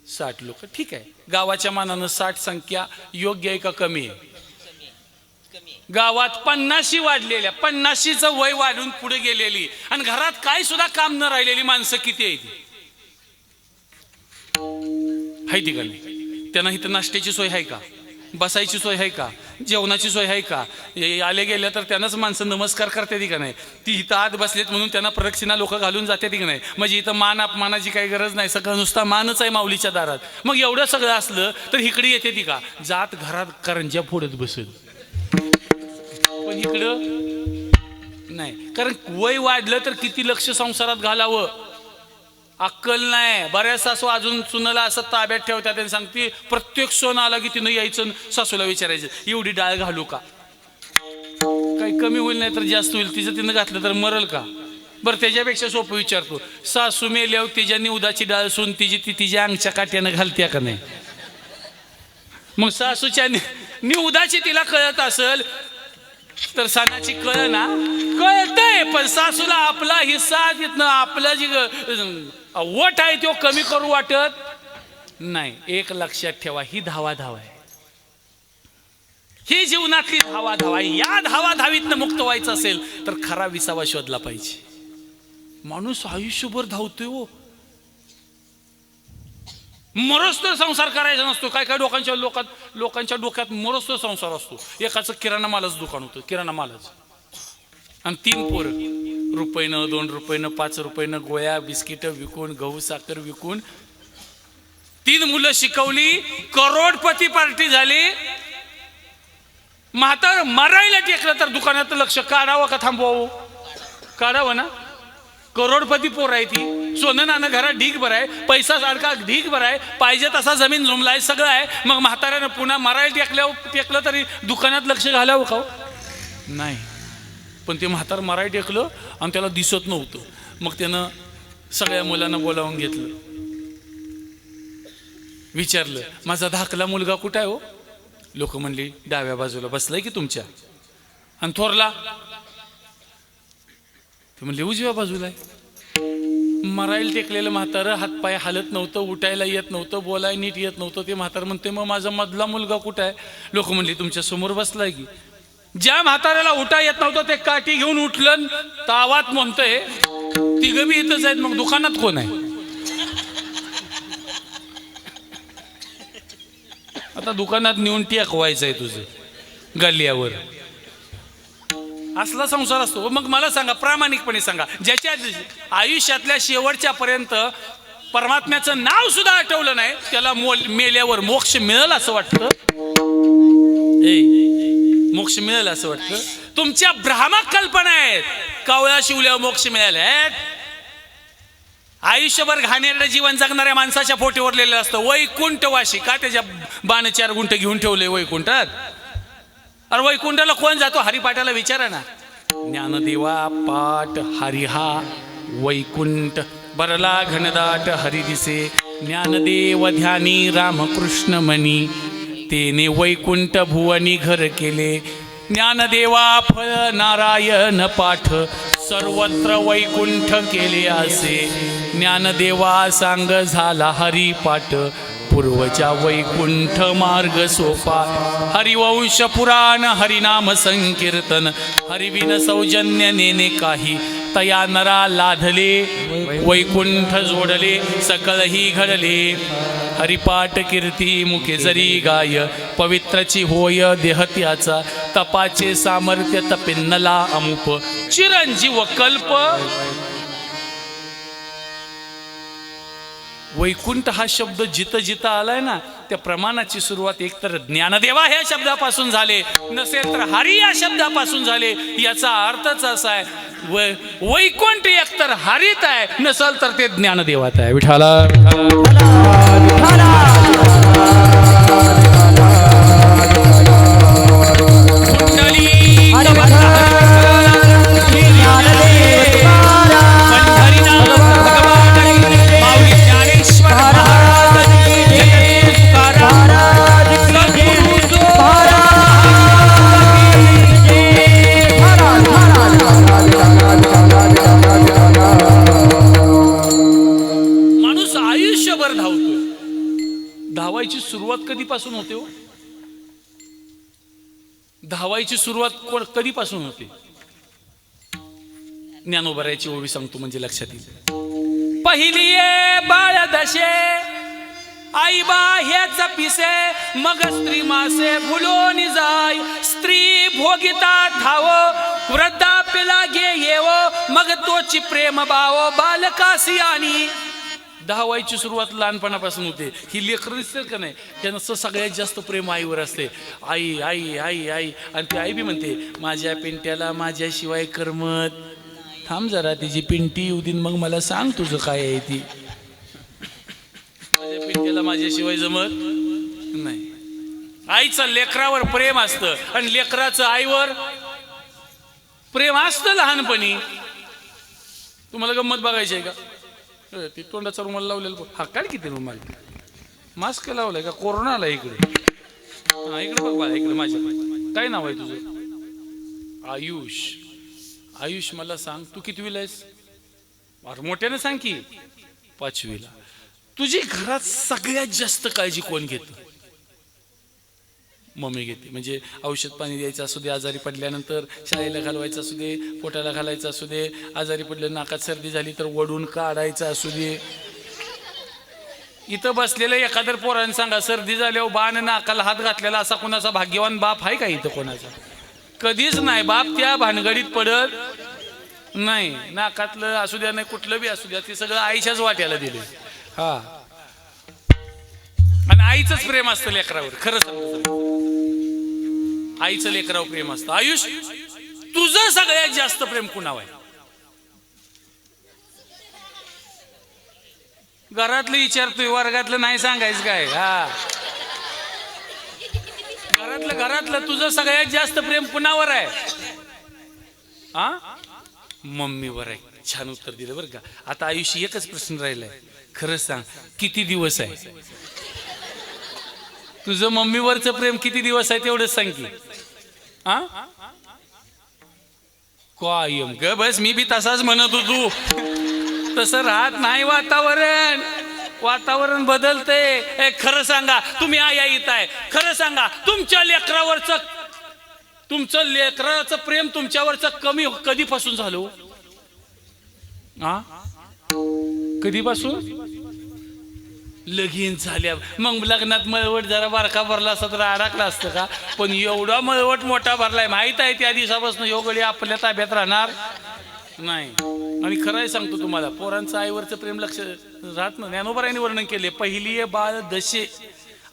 60 लोक. ठीक आहे, गावाच्या मानानं 60 संख्या योग्य आहे का कमी आहे? गावात 50 वाढलेल्या, 50चं वय वाढून पुढे गेलेली आणि घरात काय सुद्धा काम न राहिलेली माणसं किती आहे ती? आहे ती का नाही? त्यांना इथं नाश्त्याची सोय आहे का? बसायची सोय आहे का? जेवणाची सोय आहे का? आले गेल्या तर त्यांनाच माणसं नमस्कार करते का नाही? ती इथं आत बसलेत म्हणून त्यांना प्रदक्षिणा लोक घालून जाते की नाही? म्हणजे इथं मान अपमानाची काही गरज नाही, सगळं नुसता मानच आहे माऊलीच्या दारात. मग एवढं सगळं असलं तर इकडे येते ती का? जात घरात करंज्या फोडत बसेल, पण इकडं नाही. कारण वय वाढलं तर किती लक्ष संसारात घालावं अक्कल नाही. बऱ्याच सासू अजून सुनाला असं ताब्यात ठेवतात आणि सांगते प्रत्येक सण आला की तिनं यायचं सासूला विचारायचं एवढी डाळ घालू का? काही कमी होईल नाही तर जास्त होईल. तिचं तिनं घातलं तर मरल का? बरं त्याच्यापेक्षा सोपं विचारतो, सासू मेल्यावर तिच्या निवदाची डाळ सून ती तिच्या अंगच्या काट्यानं घालत्या का नाही? मग सासूच्या निवदाची तिला कळत असेल तर सणाची कळ ना कळतंय, पण सासूला आपला हिस्सा तिथनं आपला जी वट आहे तो कमी करू वाटत नाही. एक लक्षात ठेवा, ही धावाधाव आहे, ही जीवनातली धावाधाव आहे. या धावाधावीतनं मुक्त व्हायचं असेल तर खरा विसावा शोधला पाहिजे. माणूस आयुष्यभर धावतोय हो, मरस्तोर संसार करायचा नसतो. काय काय लोकांच्या डोक्यात मरस्तोर संसार असतो. एकाचं किराणा मालाचं दुकान होतं, किराणा मालाचं, आणि 3 पोरं, रुपयानं 2 रुपयानं 5 रुपयानं गोळ्या बिस्किटं विकून गहू साखर विकून 3 मुलं शिकवली, करोडपती पार्टी झाली. म्हातार मरायला टेकलं तर दुकानात लक्ष काढावं का थांबवावं? काढावं ना. करोडपती पोर आहे ती, सोनं नाणं घरात ढीग भर आहे, पैसा सारखा ढीग भर आहे, पाहिजे तसा जमीन जुमलाय, सगळं आहे. मग म्हाताऱ्यानं पुन्हा मरायला टेकलं तरी दुकानात लक्ष घालावं का? नाही. पण ते म्हातार मरायला टेकलं आणि त्याला दिसत नव्हतं. मग त्यानं सगळ्या मुलांना बोलावून घेतलं. विचारलं माझा धाकला मुलगा कुठं आहे हो? लोक म्हणली डाव्या बाजूला बसलाय की तुमच्या. आणि थोरला? ते म्हणले उजव्या बाजूला आहे. मरायला टेकलेलं म्हातारं, हातपाय हालत नव्हतं, उठायला येत नव्हतं, बोलायला नीट येत नव्हतं. ते म्हातारं म्हणते मग माझा मधला मुलगा कुठं आहे? लोक म्हणले तुमच्या समोर बसलाय की. ज्या म्हाताऱ्याला उठा येत नव्हतं ते काठी घेऊन उठलं, तावात म्हणतोय तिघं बी इथंच आहेत, मग दुकानात कोण आहे? आता दुकानात नेऊन टेकवायचंय तुझं गल्ल्यावर. असला संसार असतो. मग मला सांगा, प्रामाणिकपणे सांगा, ज्याच्या आयुष्यातल्या शेवटच्या पर्यंत परमात्म्याचं नाव सुद्धा आठवलं नाही, त्याला मेल्यावर मोक्ष मिळेल असं वाटतं? मोक्ष मिळेल असं वाटतं? तुमच्या भ्रामक कल्पना आहेत. कावळा शिवल्यावर मोक्ष मिळाले आहेत. आयुष्यभर घाणेरडं जीवन जगणाऱ्या माणसाच्या पोटीवर लिहिलेलं असतं वैकुंठवासी. का त्याच्या 4 गुंठ घेऊन ठेवले वैकुंठात? अरे वैकुंठाला कोण जातो? हरिपाठाला विचारा ना. ज्ञानदेवा पाठ हरिहा वैकुंठ बरला घनदाट हरी दिसे. ज्ञानदेव ध्यानी रामकृष्ण मनी तेने वैकुंठ भुवनी घर केले. ज्ञानदेवा फळ नारायण पाठ सर्वत्र वैकुंठ केले असे. ज्ञानदेवा सांग झाला हरिपाठ पूर्वच्या वैकुंठ मार्ग सोपा. हरिवंश पुराण हरिनाम संकीर्तन हरिविन सौजन्य नेने काही. तया नरा लाधले वैकुंठ जोडले सकळही घडले. हरिपाठ कीर्ती मुखे जरी गाय पवित्रची होय देह त्याचा. तपाचे सामर्थ्य तपेन्नला अमुप चिरंजीव कल्प. वैकुंठ हा शब्द जिथं जिथं आलाय ना, त्या प्रमाणाची सुरुवात एकतर ज्ञानदेवा ह्या शब्दापासून झाले, नसेल तर हरी या शब्दापासून झाले. याचा अर्थच असा आहे वैकुंठ एकतर हरित आहे, नसेल तर ते ज्ञानदेवात आहे. विठाला धावायची सुरुवात कधीपासून होते हो? धावायची सुरुवात कधीपासून होते? ज्ञानोबरायची ओवी सांगतो म्हणजे लक्षात येईल. पहिली ये बाळ दशे आई बा हेच पिसे मग स्त्री मासे भुलोन जाय. स्त्री भोगिता ठाव वृद्धाप्यला गे येव मग तोची प्रेम बाव बालकासी आणि. धावायची सुरुवात लहानपणापासून होते. ही लेकरं दिसतात का नाही, त्यांचं सगळ्यात जास्त प्रेम आईवर असते. आई आई आई आई. आणि ती आई बी म्हणते माझ्या पिंट्याला माझ्याशिवाय करमत. थांब जरा तिची पिंटी येऊ दिन मग मला सांग तुझं काय आहे ती. माझ्या पिंट्याला माझ्याशिवाय जमत नाही. आईचं लेकरावर प्रेम असतं आणि लेकराचं आईवर प्रेम असतं लहानपणी. तुम्हाला गंमत बघायची आहे का? ती तोंडाचा रुमाल लावलेला हा काय किती रुमाल मास्क लावलाय का? कोरोना आला इकडे. हा इकडे बघ बाळा, इकडे माझ्या. काय नाव आहे तुझं? आयुष. आयुष मला सांग तू कितवीला आहेस? मोठ्याने सांग की. 5वीला. तुझी घरात सगळ्यात जास्त काळजी कोण घेतं? मम्मी घेते. म्हणजे औषध पाणी द्यायचं असू दे, आजारी पडल्यानंतर शाळेला घालवायचं असू दे, पोटाला घालायचं असू दे, आजारी पडलं नाकात सर्दी झाली तर वडून काढायचं असू दे. इथं बसलेलं एखादं पोरानं सांगा सर्दी झाल्यावर बाण नाकाला हात घातलेला असा कोणाचा भाग्यवान बाप आहे का इथं कोणाचा? कधीच नाही. बाप त्या भानगडीत पडत नाही. नाकातलं असू द्या नाही कुठलं बी असू द्या, ते सगळं आईच्याच वाट्याला दिले. हा, आणि आईचंच प्रेम असतं लेकरावर. खरं सांगतो, आईचं लेकरावर प्रेम असतं. आयुष तुझं सगळ्यात जास्त प्रेम कुणावर आहे? घरातलं विचारतोय, वर्गातलं नाही सांगायचं काय? हा, घरातलं तुझं सगळ्यात जास्त प्रेम कुणावर आहे? हा, मम्मीवर आहे. छान उत्तर दिलं बरं का. आता आयुष्य एकच प्रश्न राहिलाय. खरं सांग किती दिवस आहे? तुझं मम्मीवरचं प्रेम किती दिवस आहे तेवढंच सांग की. हा कायम ग बस, मी बी तसाच म्हणत होतो. तसं राहत नाही वातावरण. वातावरण बदलते. खरं सांगा, तुम्ही आई येत आहे, खरं सांगा तुमच्या लेकरावरचं, तुमचं लेकराचं प्रेम तुमच्यावरचं कमी कधीपासून झालं? हा कधीपासून? लगीन झाल्या. मग लग्नात मळवट जरा बारका भरला असता तर अडकला असतं का? पण एवढा मळवट मोठा भरलाय, माहित आहे त्या दिवसापासून योगडी आपल्या ताब्यात राहणार नाही. आणि खरंय सांगतो तुम्हाला, पोरांचं आईवरचं प्रेम लक्ष राहत नाही. ज्ञानोबारायांनी वर्णन केले, पहिली बाळ दशे,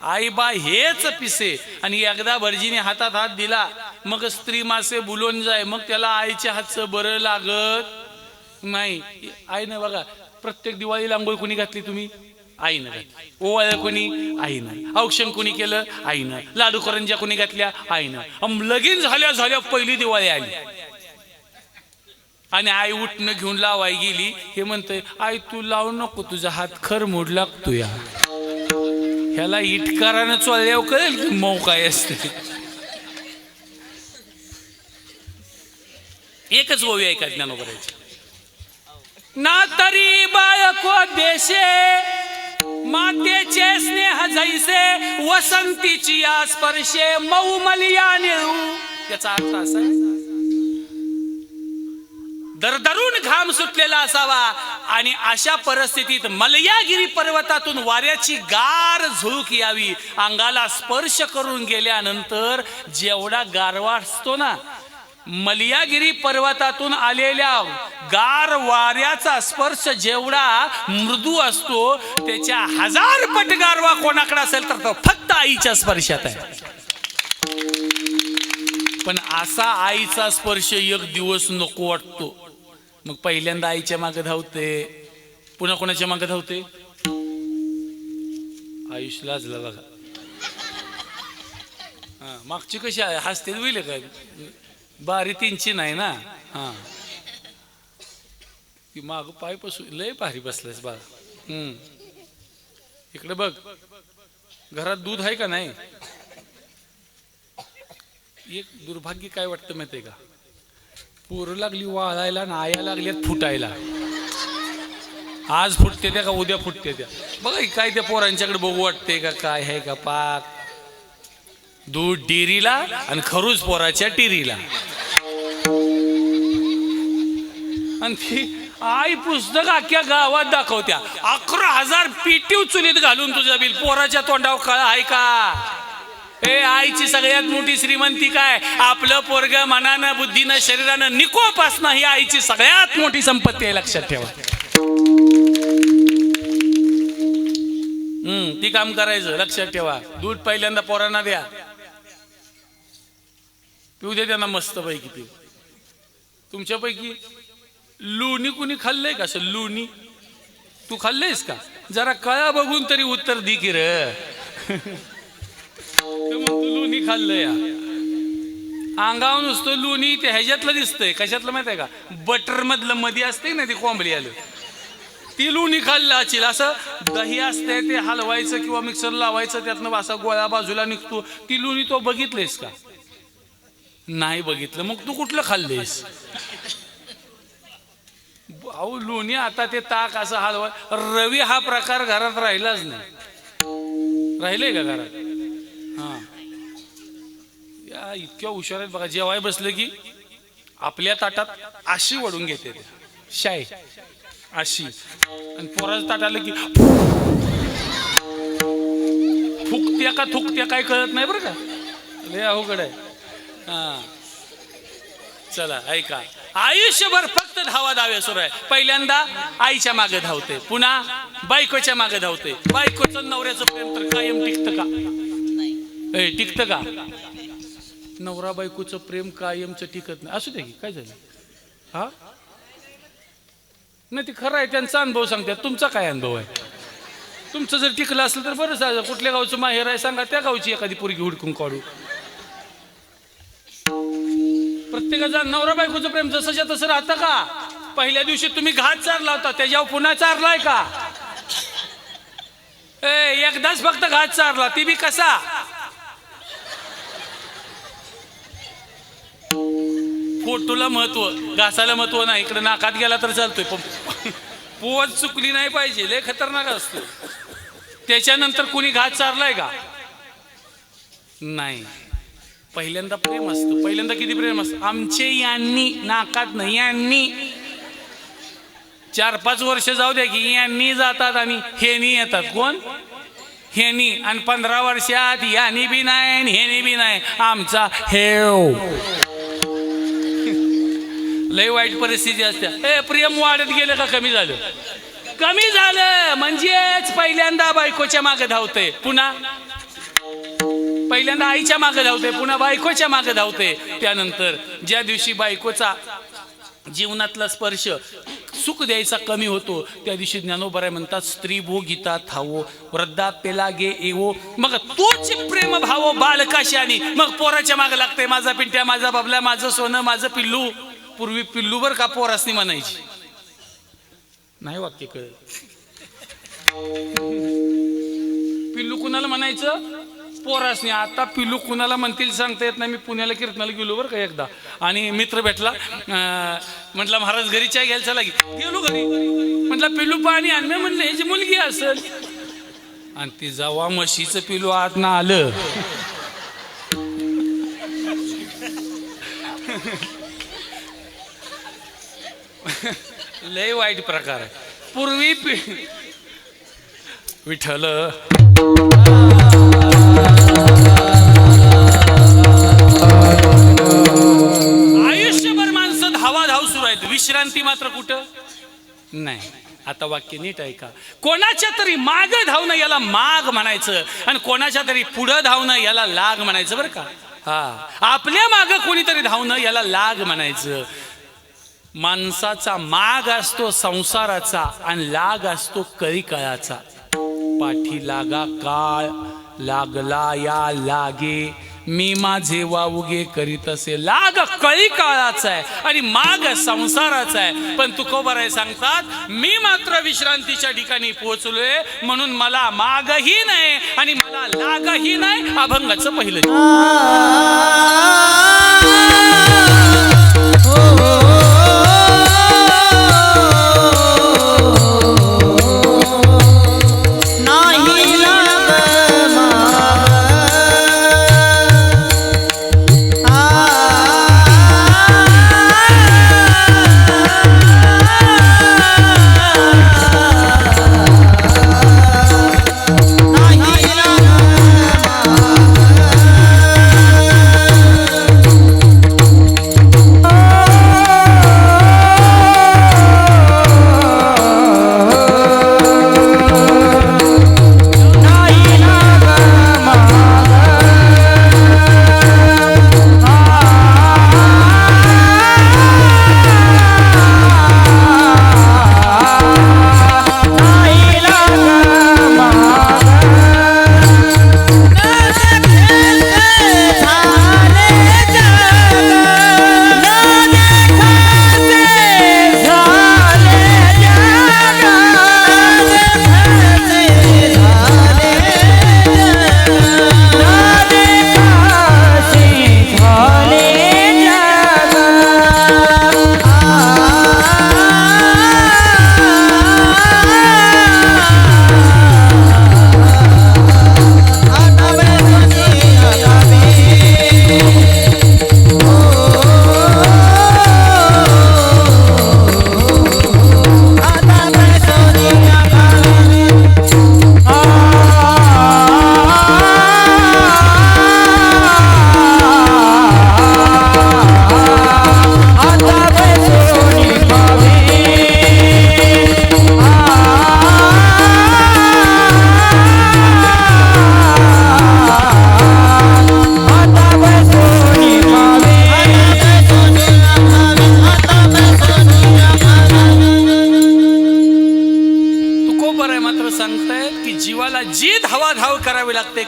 आई बा हेच पिसे, आणि एकदा भटजीने हातात हात दिला मग स्त्री मासे बुलून जाय, मग त्याला आईच्या हातचं बरं लागत नाही. आईनं बघा, प्रत्येक दिवाळीला आंघोळ कोणी घातली? तुम्ही आईनं घातली. ओवाळलं कोणी? आईनं. औक्षण कोणी केलं? आईनं. लाडू करंज्या कोणी घातल्या? आईनं. लगीन झाल्या झाल्या पहिली दिवाळी आली आणि आई उठणं घेऊन लावाय गेली. हे म्हणतंय, आई तू लावू नको, तुझा हात खर मोड लागतो. या ह्याला इटकारानं चोळल्यावर कळेल की मऊ काय असते. एकच ओवी आहे का ज्ञानोबाराची? ना तरी बाळको देशे मातेचे स्नेह जैसे, वसंतीची या स्पर्शे मऊ मलिया निळू. याचा अर्थ असा आहे, दरदरून घाम सुटलेला असावा आणि अशा परिस्थितीत मलयागिरी पर्वतातून वाऱ्याची गार झुळूक यावी. अंगाला स्पर्श करून गेल्यानंतर जेवढा गारवा असतो ना, मलयागिरी पर्वतातून आलेल्या गार वाऱ्याचा स्पर्श जेवढा मृदू असतो, त्याच्या 1000 पट गारवा कोणाकडे असेल तर तो फक्त आईच्या स्पर्शात आहे. पण असा आईचा स्पर्श एक दिवस नको वाटतो. मग पहिल्यांदा आईच्या मागे धावते, पुन्हा कोणाच्या मागे धावते? आयुष लाजला बघा. हा मागची कशी आहे, हसते होईल काय? बारी 3ची नाही ना. हा ती माग पाय पसू लय भारी बसलायस बाळा. इकडे बघ, घरात दूध आहे का नाही? एक दुर्भाग्य काय वाटतं माहितीये का, पोरं लागली वाळायला ना आया लागल्यात फुटायला. आज फुटते त्या का उद्या फुटते त्या. बघा काय त्या पोरांच्याकडे बघू वाटते का काय आहे का? पाक दूध डेअरीला आणि खरूज पोराच्या टिरीला. आणि ती आई पुस्तक अख्ख्या गावात दाखवत्या. 11,000 पेटी चुलीत घालून तुझं बिल पोराच्या तोंडावर कळा आहे का? ए आईची सगळ्यात मोठी श्रीमंती काय? आपलं पोरग मनानं बुद्धीनं शरीरानं निकोप असणं ही आईची सगळ्यात मोठी संपत्ती आहे, लक्षात ठेवा. ती काम करायचं, लक्षात ठेवा. दूध पहिल्यांदा पोरांना द्या, पिऊ दे त्यांना मस्त पैकी. पिऊ. तुमच्यापैकी लोणी कुणी खाल्लंय का? असं लोणी तू खाल्लंयस का? जरा कळा बघून तरी उत्तर दे की रे. तू लोणी खाल्लंय? अंगावर नुसतं लोणी ते ह्याच्यातलं दिसतंय. कशातलं माहित आहे का? बटर मधलं मध्ये असते ना, ते कोंबडी आलं ती लोणी खाल्लं असेल. असं दही असते, ते हलवायचं किंवा मिक्सर लावायचं, त्यातनं असा गोळा बाजूला निघतो. ती लोणी तो बघितलेस का? नाही बघितलं. मग तू कुठलं खाल्लेस? अहो लोणी आता ते ताक असं हलवा. रवी हा प्रकार घरात राहिलाच नाही. राहिलंय का घरात? हा या इतक्या हुशार आहेत बघा. जेवाय बसलं की आपल्या ताटात अशी वडून घेते शाय अशी, आणि पोराचं ताट आलं की फुकत्या का थुकत्या काय कळत नाही बरं का. लय अवघड आहे. हा चला ऐका, आयुष्यभर फक्त धावा धावे सुरू आहे. पहिल्यांदा आईच्या मागे धावते, पुन्हा बायकोच्या मागे धावते. बायकोचं नवऱ्याचं प्रेम तर कायम टिकतं का? टिकतं का? नवरा बायकोचं प्रेम कायमचं टिकत नाही. असू दे की काय झालं? हा नाही, ते खरं आहे. त्यांचा अनुभव सांगतात. तुमचा काय अनुभव आहे? तुमचं जर टिकलं असलं तर बरं झालं. कुठल्या गावचं माहेर आहे सांगा, त्या गावची एखादी पोरगी हुडकून काढू. प्रत्येकाचा नवरा बायकोचं प्रेम जसंच्या तसं राहतं का? पहिल्या दिवशी तुम्ही घात चारला होता, त्याच्यावर पुन्हा चारलाय का? एकदाच फक्त घात चारला, ती बी कसा? फोटोला महत्व, घासाला महत्व नाही. इकडे नाकात गेला तर चालतोय, पण पोच चुकली नाही पाहिजे, लय खतरनाक असतो. त्याच्यानंतर कोणी घास चारलाय का? नाही. पहिल्यांदा प्रेम असतं. पहिल्यांदा किती प्रेम असतं? आमचे यांनी नाकात नाही, यांनी 4-5 वर्ष जाऊ द्या की यांनी जातात आणि हेनी येतात. कोण? हेनी. आणि 15 वर्षात यानी बी नाही हेनी बी नाही, आमचा हेव. लय वाईट परिस्थिती असते. ए प्रेम वाढत गेलं का कमी झालं? कमी झालं. म्हणजेच पहिल्यांदा बायकोच्या मागे धावते, पुन्हा पहिल्यांदा आईच्या मागे धावते, पुन्हा बायकोच्या मागे धावते. त्यानंतर ज्या दिवशी बायकोचा जीवनातला स्पर्श सुख द्यायचा कमी होतो, त्या दिवशी ज्ञानोबराय म्हणतात स्त्री भोगिता थावो वृद्धाप्यला गे येवो. मग तोच प्रेम भावो बालकाशानी. मग पोराच्या मागे लागते, माझा पिंट्या, माझा बाबला, माझं सोनं, माझं पिल्लू. पूर्वी पिल्लूवर का पोरासनी म्हणायची नाही, वाक्य कळ. पिल्लू कुणाला म्हणायचं? पोरासनी. आता पिल्लू कुणाला म्हणतील सांगता येत नाही. मी पुण्याला कीर्तनाला गेलो बरं का एकदा, आणि मित्र भेटला. म्हटलं महाराज घरी चाय घ्यायला चला. गेलो घरी, म्हटलं पिल्लू पाणी आण. मी म्हटलं ह्याची मुलगी असेल. आणि ती जेव्हा म्हशीचं पिल्लू आत ना आलं, लय वाईट प्रकार आहे. पूर्वी विठ्ठल आयुष्यभर माणसं धावाधाव सुरू आहेत, विश्रांती मात्र कुठं नाही. आता वाक्य नीट ऐका. कोणाच्या तरी माग धावणं याला माग म्हणायचं, आणि कोणाच्या तरी पुढं धावणं याला लाग म्हणायचं बरं का. हा, आपल्या माग कोणीतरी धावणं याला लाग म्हणायचं. माणसाचा माग असतो संसाराचा, आणि लाग असतो कळीकाळाचा. पाठी लागा काळ लागला या लागे, मी माझे वावगे करीत असे. लाग कळी काळाचा आहे आणि माग संसाराचा आहे. पण तुकोबाराय सांगतात मी मात्र विश्रांतीच्या ठिकाणी पोहोचलोय, म्हणून मला मागही नाही आणि मला लागही नाही. अभंगाचं पहिलं.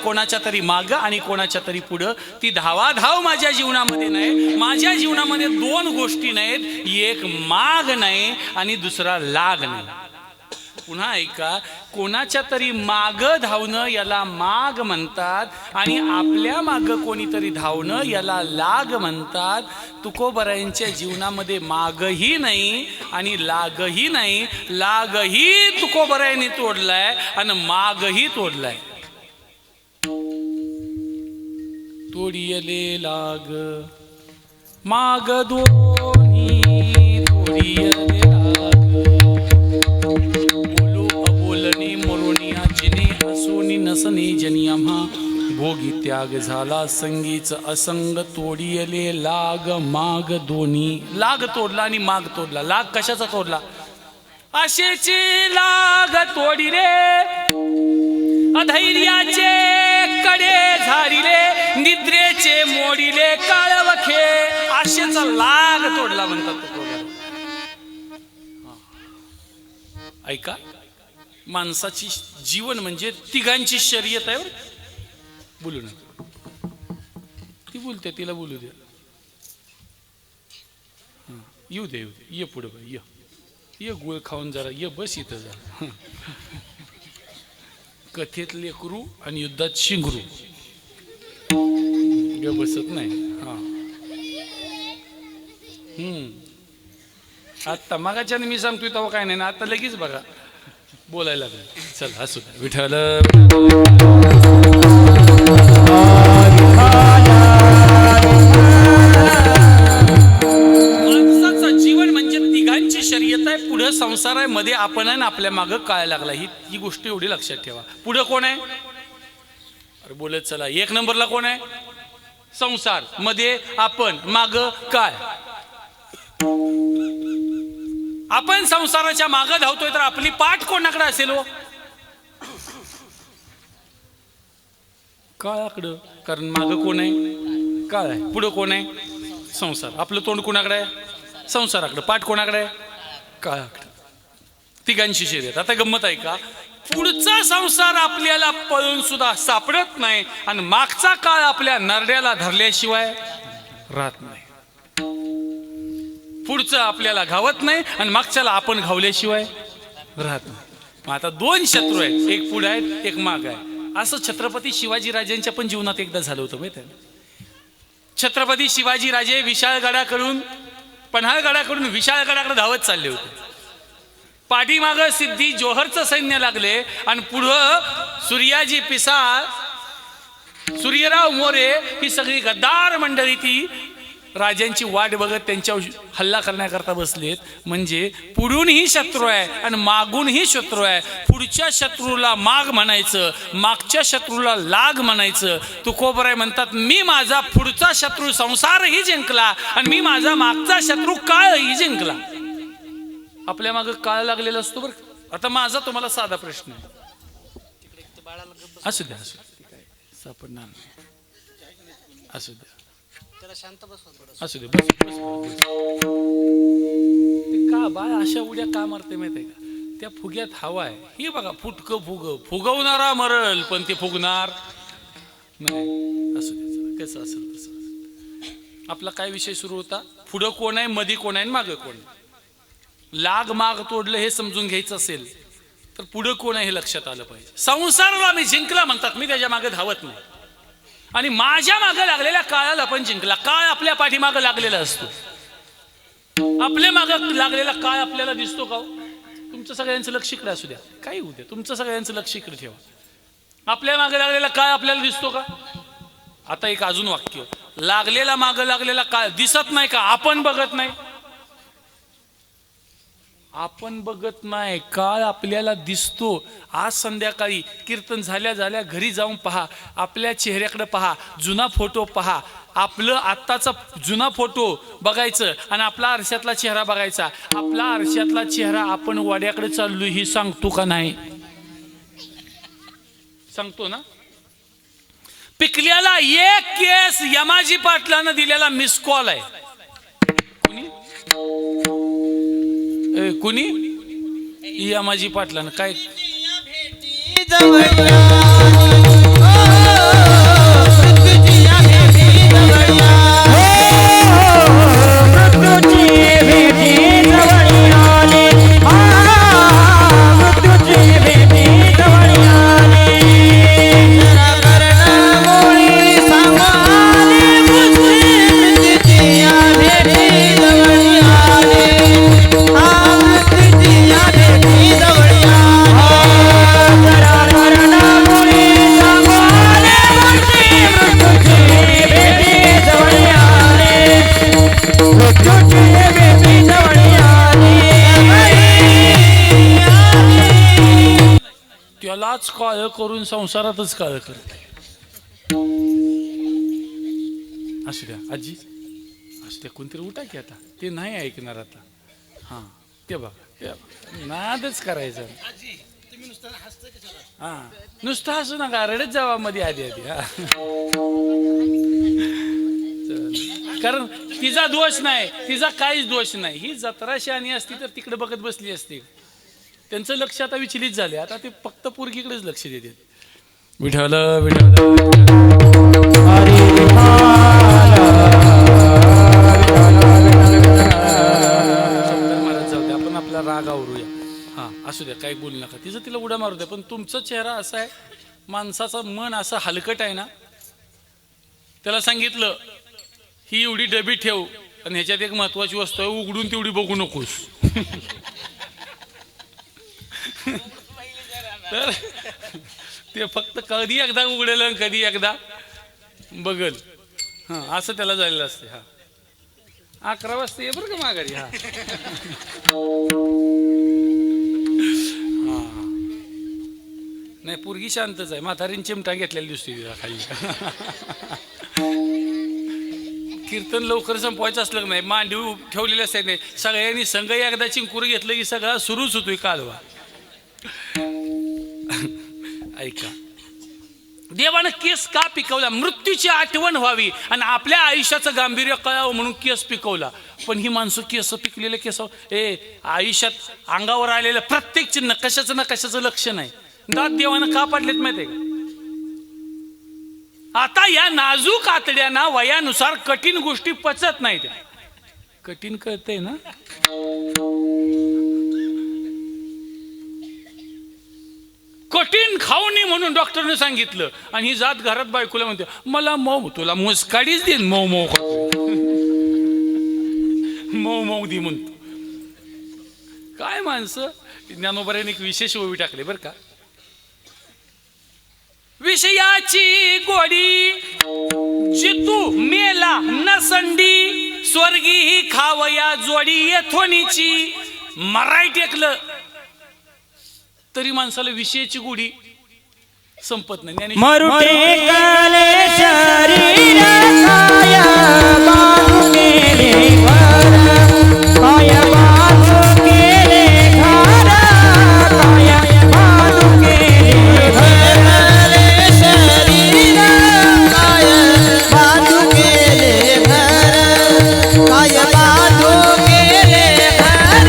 कोणाच्या तरी माग आणि कोणाच्या तरी पुढं. ती धावाधाव माझ्या जीवनामध्ये नाही. माझ्या जीवनामध्ये 2 गोष्टी नाहीत, एक माग नाही आणि दुसरा लाग नाही. पुन्हा ऐका, कोणाच्या तरी माग धावणं याला माग म्हणतात आणि आपल्या माग कोणीतरी धावणं याला लाग म्हणतात. तुकोबरायांच्या जीवनामध्ये मागही नाही आणि लागही नाही. लागही तुकोबरायांनी तोडलाय आणि मागही तोडलाय. तोडियले लाग माग दोन्ही तोडियले लाग. बोलो अबोलनी मरोनिया जिने हसोनी नसने जनी आम्हा. भोगी त्याग झाला संगीच असंग. तोडियले लाग माग दोन्ही. लाग तोडला आणि माग तोडला. लाग कशाचा तोडला? आशेची लाग तोडिले, अधैर्याचे कडे झारिले, निद्रेचे मोडिले काळवखे. आशेचा लाग तोडला म्हणतात तुकोबार. ऐका, माणसाची जीवन म्हणजे तिघांची शर्यत आहे. बोलू नका, ती बोलते, तिला बोलू दे. येऊ दे, येऊ दे, ये पुढे ये, ये गुळ खाऊन जरा ये, बस इथं जा. कथेत लेकरू आणि युद्धात शिंगरू बसत नाही. हा आता मागाच्या मी सांगतोय तेव्हा काय नाही ना, आता लगेच बघा बोलायला लागलं. चल असू द्या. विठ्ठल माणसाचं जीवन म्हणजे तिघांची शर्यत आहे. पुढे संसार आहे, मध्ये आपण आहे ना आपल्या मागं काय लागला. ही गोष्ट एवढी लक्षात ठेवा. पुढे कोण आहे? अरे बोलत चला. एक नंबरला कोण आहे? संसार. मध्ये आपण, माग काय? आपण संसाराच्या मागं धावतोय तर आपली पाठ कोणाकडे असेल हो? काळाकडं. कारण मागं कोण आहे? काळ आहे. पुढं कोण आहे? संसार. आपलं तोंड कोणाकडे आहे? संसाराकडे. पाठ कोणाकडे आहे? काळाकडे. तिघांची शर्यत. आता गंमत आहे का, पुढचा संसार आपल्याला पळून सुद्धा सापडत नाही आणि मागचा काळ आपल्या नरड्याला धरल्याशिवाय राहत नाही. पुढचं आपल्याला घावत नाही आणि मागच्याला आपण घावल्याशिवाय राहत नाही. मग आता दोन शत्रू आहेत, एक पुढे आहेत, एक माग आहे. असं छत्रपती शिवाजी राजांच्या पण जीवनात एकदा झालं होतं माहिती आहे. छत्रपती शिवाजी राजे विशाळगडाकडून, पन्हाळगडाकडून विशाळगडाकडे धावत चालले होते. पाठीमाग सिद्धी जोहरचं सैन्य लागले आणि पुढं सूर्याजी पिसाळ, सूर्यराव मोरे ही सगळी गद्दार मंडळी ती राजांची वाट बघत त्यांच्यावर हल्ला करण्याकरता बसलेत. म्हणजे पुढूनही शत्रू आहे आणि मागूनही शत्रू आहे. पुढच्या शत्रूला माग म्हणायचं, मागच्या शत्रूला लाग म्हणायचं. तुकोबराय म्हणतात, मी माझा पुढचा शत्रू संसारही जिंकला आणि मी माझा मागचा शत्रू काळही जिंकला. आपल्या मागं काळ लागलेला असतो बरं. आता माझा तुम्हाला साधा प्रश्न आहे. असू द्या, असू द्या, काय सापडणार नाही. असू द्या, असू दे, बस बस बस. का बाय अशा उड्या का मारते माहिती आहे का? त्या फुग्यात हवा आहे. हे बघा, फुटकं फुग, फुगवणारा मरल पण ते फुगणार नाही. असू दे, कसं असेल तसं. आपला काय विषय सुरू होता? पुढं कोण आहे, मध्ये कोण आहे, मागं कोण आहे. लाग माग तोडलं हे समजून घ्यायचं असेल तर पुढं कोण आहे हे लक्षात आलं पाहिजे. संसाराला मी जिंकला म्हणतात, मी त्याच्या मागे धावत नाही आणि माझ्या मागे लागलेल्या काळाला पण जिंकला. काळ आपल्या पाठीमागं लागलेला असतो. आपल्या मागं लागलेला काळ आपल्याला दिसतो का? तुमचं सगळ्यांचं लक्ष इकडे असू द्या, काही होऊ द्या, तुमचं सगळ्यांचं लक्ष इकडे ठेवा. आपल्या मागे लागलेला काळ आपल्याला दिसतो का? आता एक अजून वाक्य, लागलेला मागं लागलेला काळ दिसत नाही का? आपण बघत नाही. आपण बघत नाही, काळ आपल्याला दिसतो. आज संध्याकाळी कीर्तन झाल्या झाल्या घरी जाऊन पहा, आपल्या चेहऱ्याकडे पहा, जुना फोटो पहा. आपलं आत्ताचा जुना फोटो बघायचं आणि आपला आरशातला चेहरा बघायचा. आपला आरशातला चेहरा आपण वाड्याकडे चाललो ही सांगतो का नाही? सांगतो ना. पिकल्याला एक केस यमाजी पाटलानं दिलेला मिस कॉल आहे. कुणी? यमाजी पाटलानं. काय घराच काळ करून संसारातच काळ करते. असू द्या आजी, असू द्या, कोणतरी उठा की आता, ते नाही ऐकणार आता. हा ते बघा, ते बघा. नादच करायचं. हा नुसतं हसू नका, रडत जावा मध्ये आधी आधी. हा कारण तिचा दोष नाही, तिचा काहीच दोष नाही. ही जत्रा शहाणी असती तर तिकडे बघत बसली असती. त्यांचं लक्ष आता विचलित झाले, आता ते फक्त पोरगीकडेच लक्ष देतात. विठ्ठल विठ्ठल हरी महाराज जाऊ द्या, आपण आपला राग आवरूया. हा असू द्या, काही बोलू नका, तिचं तिला उड्या मारू द्या. पण तुमचा चेहरा असा आहे, माणसाचं मन असं हलकट आहे ना. त्याला सांगितलं ही एवढी डबी ठेव आणि ह्याच्यात एक महत्वाची वस्तू आहे, उघडून तेवढी बघू नकोस. तर ते फक्त कधी एकदा उघडेल आणि कधी एकदा बघल. हा असं त्याला झालेलं असते. हा 11 वाजता ये बरं का माघारी. हा नाही पोरगी शांतच आहे, म्हातारीन चिमटा घेतलेली दिसते तिला खाली. कीर्तन लवकर संपवायचं असलं की नाही, मांडीव ठेवलेले असते नाही, सगळ्यांनी संघ एकदा चिंकूर घेतलं की सगळा सुरूच होतोय कालवा. ऐका, देवानं केस का पिकवला? मृत्यूची आठवण व्हावी आणि आपल्या आयुष्याचं गांभीर्य कळावं म्हणून केस पिकवला. पण ही माणसं केस पिकलेले केस आयुष्यात अंगावर आलेलं प्रत्येक चिन्ह कशाचं ना कशाचं लक्ष नाही. दात देवानं का पाडलेत माहितीये का? आता या नाजूक आतड्यांना वयानुसार कठीण गोष्टी पचत नाहीत. कठीण कळतंय ना? कठीण खाऊ नये म्हणून डॉक्टरने सांगितलं. आणि ही जात घरात बायकोला म्हणते मला मऊ, तुला मुसकाडीच देईन मऊ मऊ मऊ मऊ दे म्हणतो. काय माणसं. ज्ञानोबाने एक विशेष ओवी टाकले बरं का. विषयाची गोडी जितू मेला नसंडी, स्वर्गी ही खावया जोडी येथोनीची. मराठी ऐकलं तरी माणसाला विषयाची गोडी संपत नाही. मरुटे काले शरीर काया बांधू गेले घर, काया बांधू गेले घर, काया बांधू गेले घर. शरीर काय बांधू गेले घर, काय बांधू गेले घर,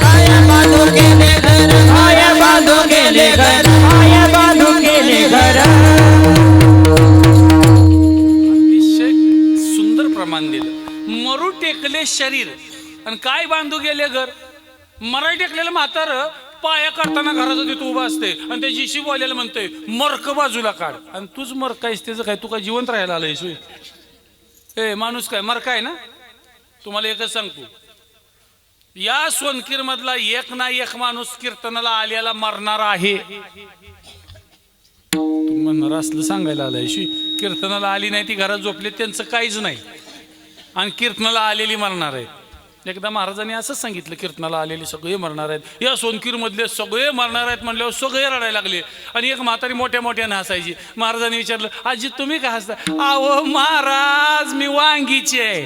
काय बांधू गेले घर, काया बांधू गेले घर, काया बांधू गेले घर. अतिशय सुंदर प्रमाण दिलं. मरू टेकले शरीर आणि काय बांधू गेले घर. मराठी टेकलेलं म्हातार पाया काढताना घराचं तिथं उभा असते आणि ते जीशी बोलायला म्हणतोय मर्क बाजूला काढ. आणि तूच मर्क आहेस, त्याचं काय, तू काय जिवंत राहायला आलंयस? ए माणूस काय मर्क आहे ना? तुम्हाला एकच सांगतो, या सोनकीर मधला एक ना एक माणूस कीर्तनाला आल्याला मरणार आहे. तुम्ही म्हणणार असलं सांगायला आलाय शी, कीर्तनाला आली नाही ती घरात झोपले त्यांचं काहीच नाही आणि कीर्तनाला आलेली मरणार आहे. एकदा महाराजांनी असंच सांगितलं, कीर्तनाला आलेले सगळे मरणार आहेत, या सोनकीर मधले सगळे मरणार आहेत म्हणल्यावर सगळे रडायला लागले. आणि एक म्हातारी मोठ्या मोठ्याने हसायची. महाराजांनी विचारलं आजी तुम्ही का हसता? अहो महाराज मी वांगीची आहे.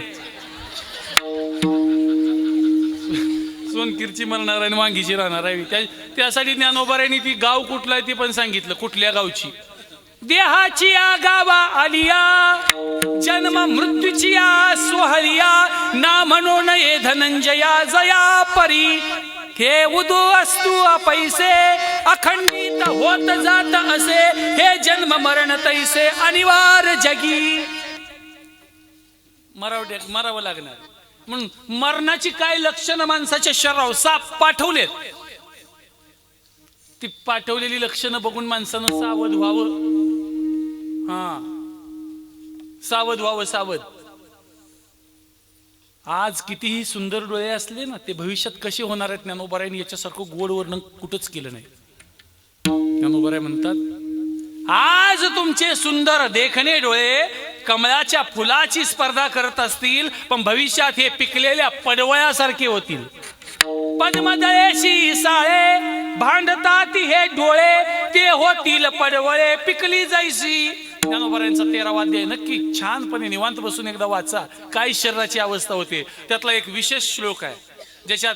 सोनकीरची मरणार आहे आणि वांगीची राहणार आहे. त्यासाठी ज्ञानोबाऱ्यांनी ती गाव कुठलं आहे ते पण सांगितलं, कुठल्या गावची. देहाची या गावा आलिया, जन्म मृत्यूची या सोहलिया, ना म्हणू नये धनंजया जया परी. हे उदू असतू पैसे अखंडित होत जात असे, हे जन्म मरण तैसे अनिवार्य जगी. मरावं लागणार म्हणून मरणाची काय लक्षणं माणसाच्या शरीरावर साप पाठवलेत. ती पाठवलेली लक्षणं बघून माणसानं सावध व्हावं. हा सावध व्हावं, सावध. आज कितीही सुंदर डोळे असले ना, ते भविष्यात कसे होणार आहेत ज्ञानोबारायांनी याच्यासारखं गोड वर्णन कुठंच केलं नाही. ज्ञानोबाराय म्हणतात आज तुमचे सुंदर देखणे डोळे कमळाच्या फुलाची स्पर्धा करत असतील, पण भविष्यात हे पिकलेल्या पडवळ्यासारखे होतील. पद्मदळेशी साळे भांडतात हे डोळे, ते होतील पडवळे पिकली जायची. ज्ञानोबरायांचा 13वा अध्याय नक्की छानपणे निवांत बसून एकदा वाचा. काय शरीराची अवस्था होते त्यातला एक विशेष श्लोक आहे ज्याच्यात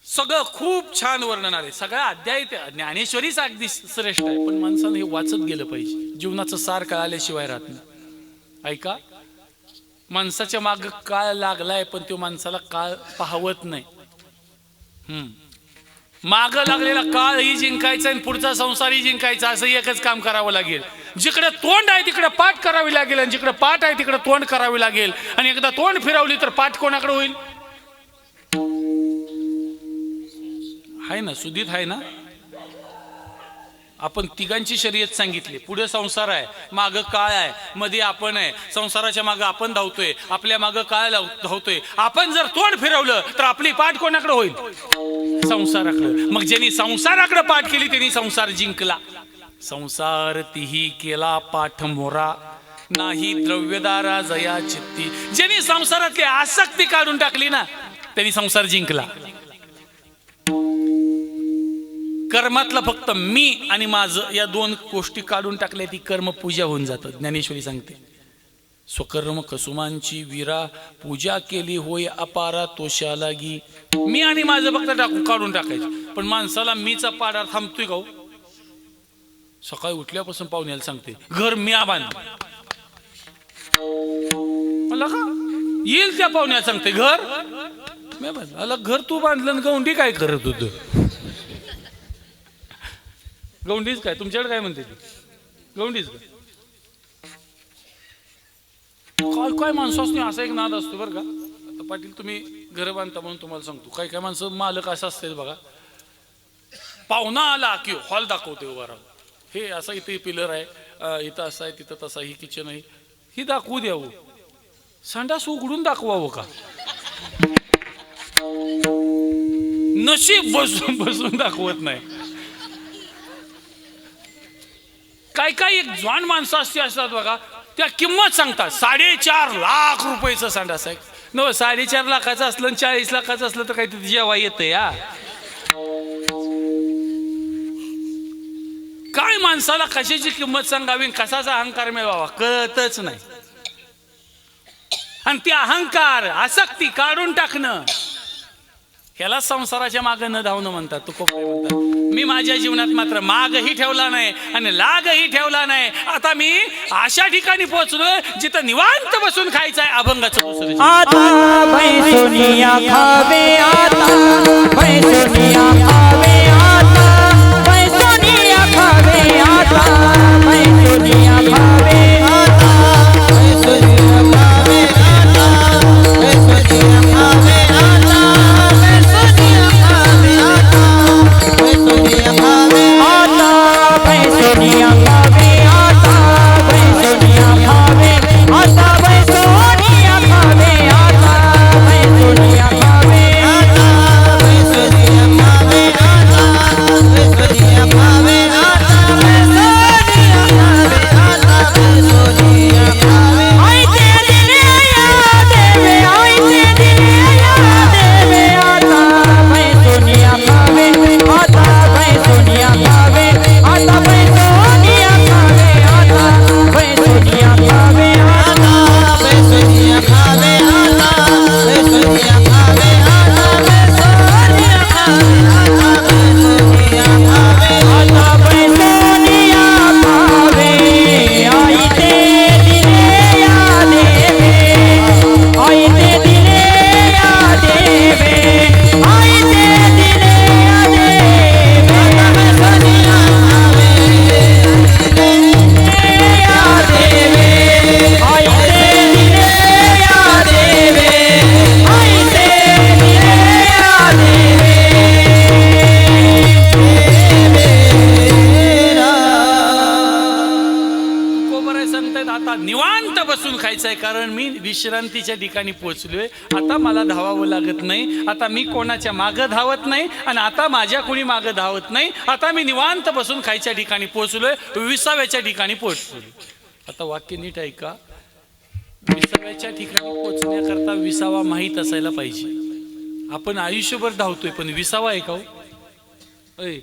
सगळं खूप छान वर्णन आहे. सगळा अध्याय ज्ञानेश्वरीच अगदी श्रेष्ठ आहे, पण माणसानं हे वाचत गेलं पाहिजे. जीवनाचं सार कळाल्याशिवाय राहत नाही. ऐका, माणसाच्या माग काळ लागलाय पण तो माणसाला काळ पाहवत नाही. माग लागलेला काळ ही जिंकायचा आणि पुढचा संसारही जिंकायचा, असं एकच काम करावं लागेल. जिकडे तोंड आहे तिकडे पाठ करावी लागेल आणि जिकडे पाठ आहे तिकडे तोंड करावी लागेल. आणि एकदा तोंड फिरवली तर पाठ कोणाकडे होईल? आहे ना, सुधीत आहे ना. आपण तिघांची शर्यत सांगितली. पुढे संसार आहे, माग काळ आहे, मध्ये आपण आहे. संसाराच्या मागे आपण धावतोय, आपल्या मागे काळ धावतोय. आपण जर तोंड फिरवलं तर आपली पाठ कोणाकडे होईल? संसाराकडे. मग ज्यांनी संसाराकडे पाठ केली त्यांनी संसार जिंकला. संसार तिही केला पाठ मोरा, नाही द्रव्यदारा जया चित्ती. ज्यांनी संसारातली आसक्ती काढून टाकली ना त्यांनी संसार जिंकला. कर्मातला फक्त मी आणि माझं या दोन गोष्टी काढून टाकल्या ती कर्म पूजा होऊन जातं. ज्ञानेश्वरी सांगते, स्वकर्म कसुमांची वीरा, पूजा केली होय अपारा तोषा लागी. मी आणि माझं फक्त काढून टाकायचं. पण माणसाला मीचा पाडा थांबतोय का? सकाळी उठल्यापासून पाहुण्याला सांगते घर मी बांध. मला का येईल त्या पाहुण्याला सांगते घर मी बांध. अला घर तू बांधलं ना, गौंडी काय करत होत? गौंडीच काय तुमच्याकडे काय म्हणते ती? गौंडीच काय? काय काय माणसाने असा एक नाद असतो बरं का. आता पाटील तुम्ही घर बांधता म्हणून तुम्हाला सांगतो, काय काय माणसं मालक असं असते बघा. पाहुणा आला की हॉल दाखवते उभा राहून. हे असं इथे पिलर आहे, इथं असं आहे, तिथं तसं, ही किचन आहे, ही दाखवू द्यावं. संडास उघडून दाखवावं का? नशीब बसून बसून दाखवत नाही. काय काय एक जवान माणसं अशी असतात बघा, त्या किंमत सांगतात. 4.5 लाख रुपयाचं संडास आहे. न 4.5 लाखाचं असलं 40 लाखाचं असलं तर काही तिथे जेव्हा येतं या. काय माणसाला कशाची किंमत सांगावी, कशाचा अहंकार मिळवावा कळतच नाही. आणि ते अहंकार आसक्ती काढून टाकणं ह्याला संसाराच्या मागे न धावणं म्हणतात. तुकोबाराय म्हणतात, मी माझ्या जीवनात मात्र मागही ठेवला नाही आणि लागही ठेवला नाही. आता मी अशा ठिकाणी पोहोचलोय जिथं निवांत बसून खायचंय अभंगाचं दुसरं. आता बैसुनिया खावे, आता बैसुनिया खावे, आता बैसुनिया खावे, आता बैसुनिया खावे, कारण मी विश्रांतीच्या ठिकाणी पोहोचलोय. आता मला धावावं लागत नाही. आता मी कोणाच्या मागं धावत नाही आणि आता माझ्या कोणी मागं धावत नाही. आता मी निवांत बसून खायच्या ठिकाणी पोहोचलोय, 20व्या ठिकाणी पोहोचलोय. आता वाक्य नीट ऐका. 20व्या ठिकाणी पोहोचण्याकरता 20वा माहीत असायला पाहिजे. आपण आयुष्यभर धावतोय पण विसावा आहे का हो? अय,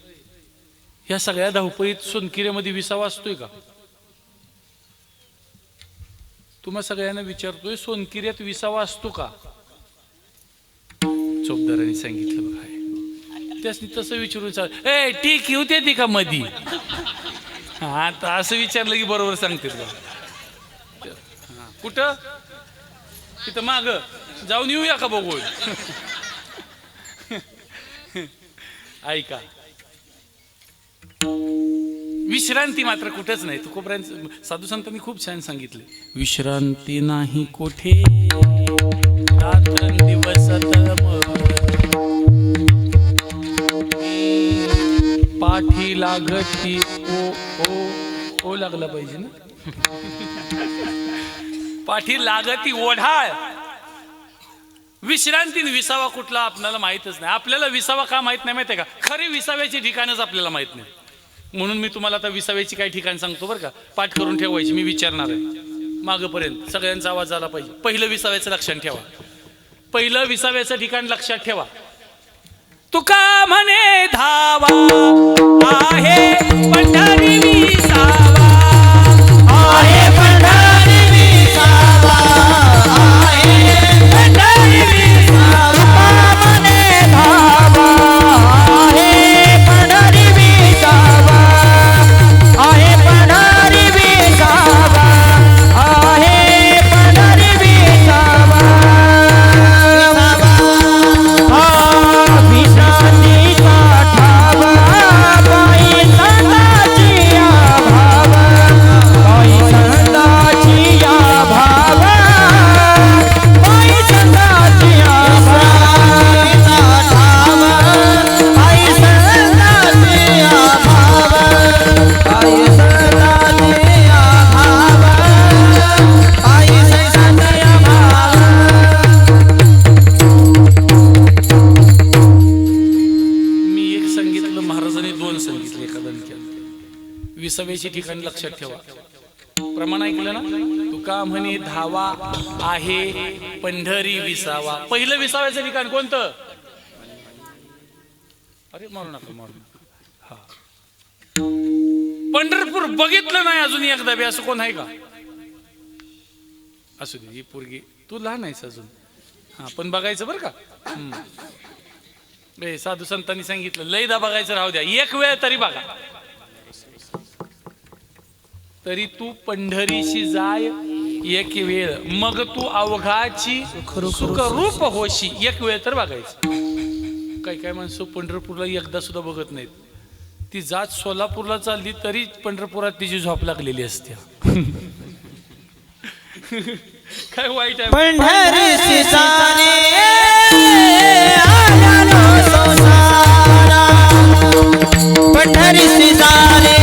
ह्या सगळ्या धावपळीत सोनकिऱ्यामध्ये विसावा असतोय का? तुम्हा सगळ्यांना विचारतोय, सोनकिऱ्यात विसावा असतो का? चोपदारांनी सांगितलं बघा, त्यासनी तसं विचारून ए ठीक येऊ ते ती का मधी? हा, तर असं विचारलं की बरोबर सांगते तुला. कुठं? तिथं माग जाऊन येऊया का बघू? ऐका, विश्रांती मात्र कुठेच नाही. तुकोबऱ्यांचं साधू संतांनी खूप छान सांगितले, विश्रांती नाही कुठे रात्रंदिवस पाठी लागती ओ ओ ओ लागला पाहिजे ना. पाठी लागती ओढाळ. विश्रांती विसावा कुठला आपल्याला माहितच नाही. आपल्याला विसावा का माहित नाही माहिती आहे का? खरी विसाव्याची ठिकाणच आपल्याला माहित नाही. म्हणून मी तुम्हाला आता विसाव्याची काही ठिकाण सांगतो बरं का. पाठ करून ठेवायची, मी विचारणार आहे मागपर्यंत, सगळ्यांचा आवाज आला पाहिजे. पहिलं विसाव्याचं लक्षात ठेवा. पहिलं विसाव्याचं ठिकाण लक्षात ठेवा. तुका म्हणे धावा आहे पंढरी विसावा, आहे पंढरी विसावा, आहे पंढरी विसावा, म्हणे धावा आहे पंढरी विसावा, आहे पंढरी विसावा, आहे पंढरी विसावा. विसाव्याची ठिकाण लक्षात ठेवा. प्रमाण ऐकलं ना? तुका म्हणे धावा आहे पंढरी विसावा. पहिलं विसाव्याचं ठिकाण कोणतं? अरे मारू नका, मारू नका. हा, पंढरपूर बघितलं नाही अजून एकदा बी, असं कोण आहे का? असू दे, ही पोरगी तू लहान आहेस अजून. हा, पण बघायचं बरं का. साधू संतांनी सांगितलं लयदा बघायचं राहू द्या, एक वेळ तरी बघा. तरी तू पंढरीशी जाय एक वेळ, मग तू अवघाची सुखरूप होशी. एक वेळ तर बघायचं. काही काय माणसं पंढरपूरला एकदा सुद्धा बघत नाहीत. ती जात सोलापूरला चालली तरी पंढरपुरात तिची झोप लागलेली असते. काय वाईट आहे? पंढरीशी जाणे आला संसारा, पंढरीशी जाणे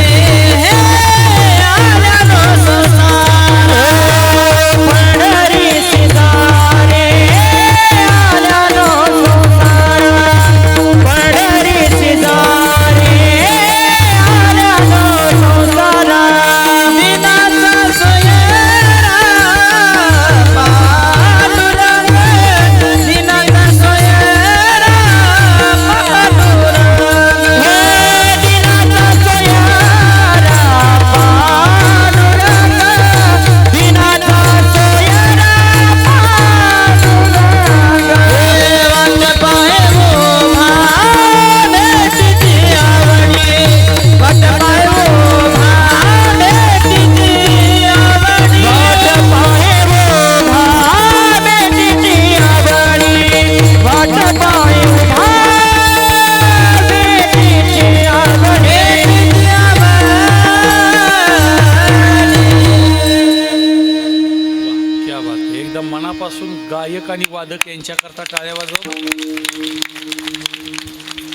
गायक आणि वादक यांच्याकरता टाळ्या वाजव.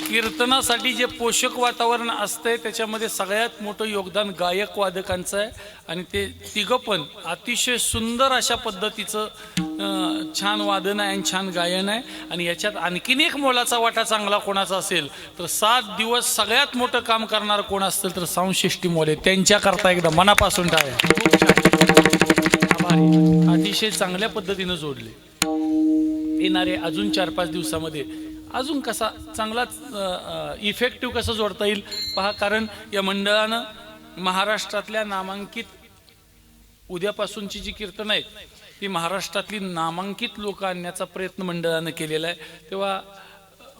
कीर्तनासाठी जे पोषक वातावरण असतंय त्याच्यामध्ये सगळ्यात मोठं योगदान गायक वादकांचं आहे. आणि ते तिघं पण अतिशय सुंदर अशा पद्धतीचं छान वादन आहे आणि छान गायन आहे. आणि याच्यात आणखीन एक मोलाचा वाटा चांगला कोणाचा असेल तर 7 दिवस सगळ्यात मोठं काम करणार कोण असेल तर साऊंड सिस्टीम वाले, त्यांच्याकरता एकदा मनापासून टाळ्या. खूप छान, अतिशय चांगल्या पद्धतीनं जोडले. येणारे अजून 4-5 दिवसामध्ये अजून कसा चांगलाच इफेक्टिव्ह कसं जोडता येईल पहा. कारण या मंडळानं महाराष्ट्रातल्या नामांकित उद्यापासूनची जी कीर्तन आहेत ती महाराष्ट्रातली नामांकित लोक आणण्याचा प्रयत्न मंडळानं केलेला आहे. तेव्हा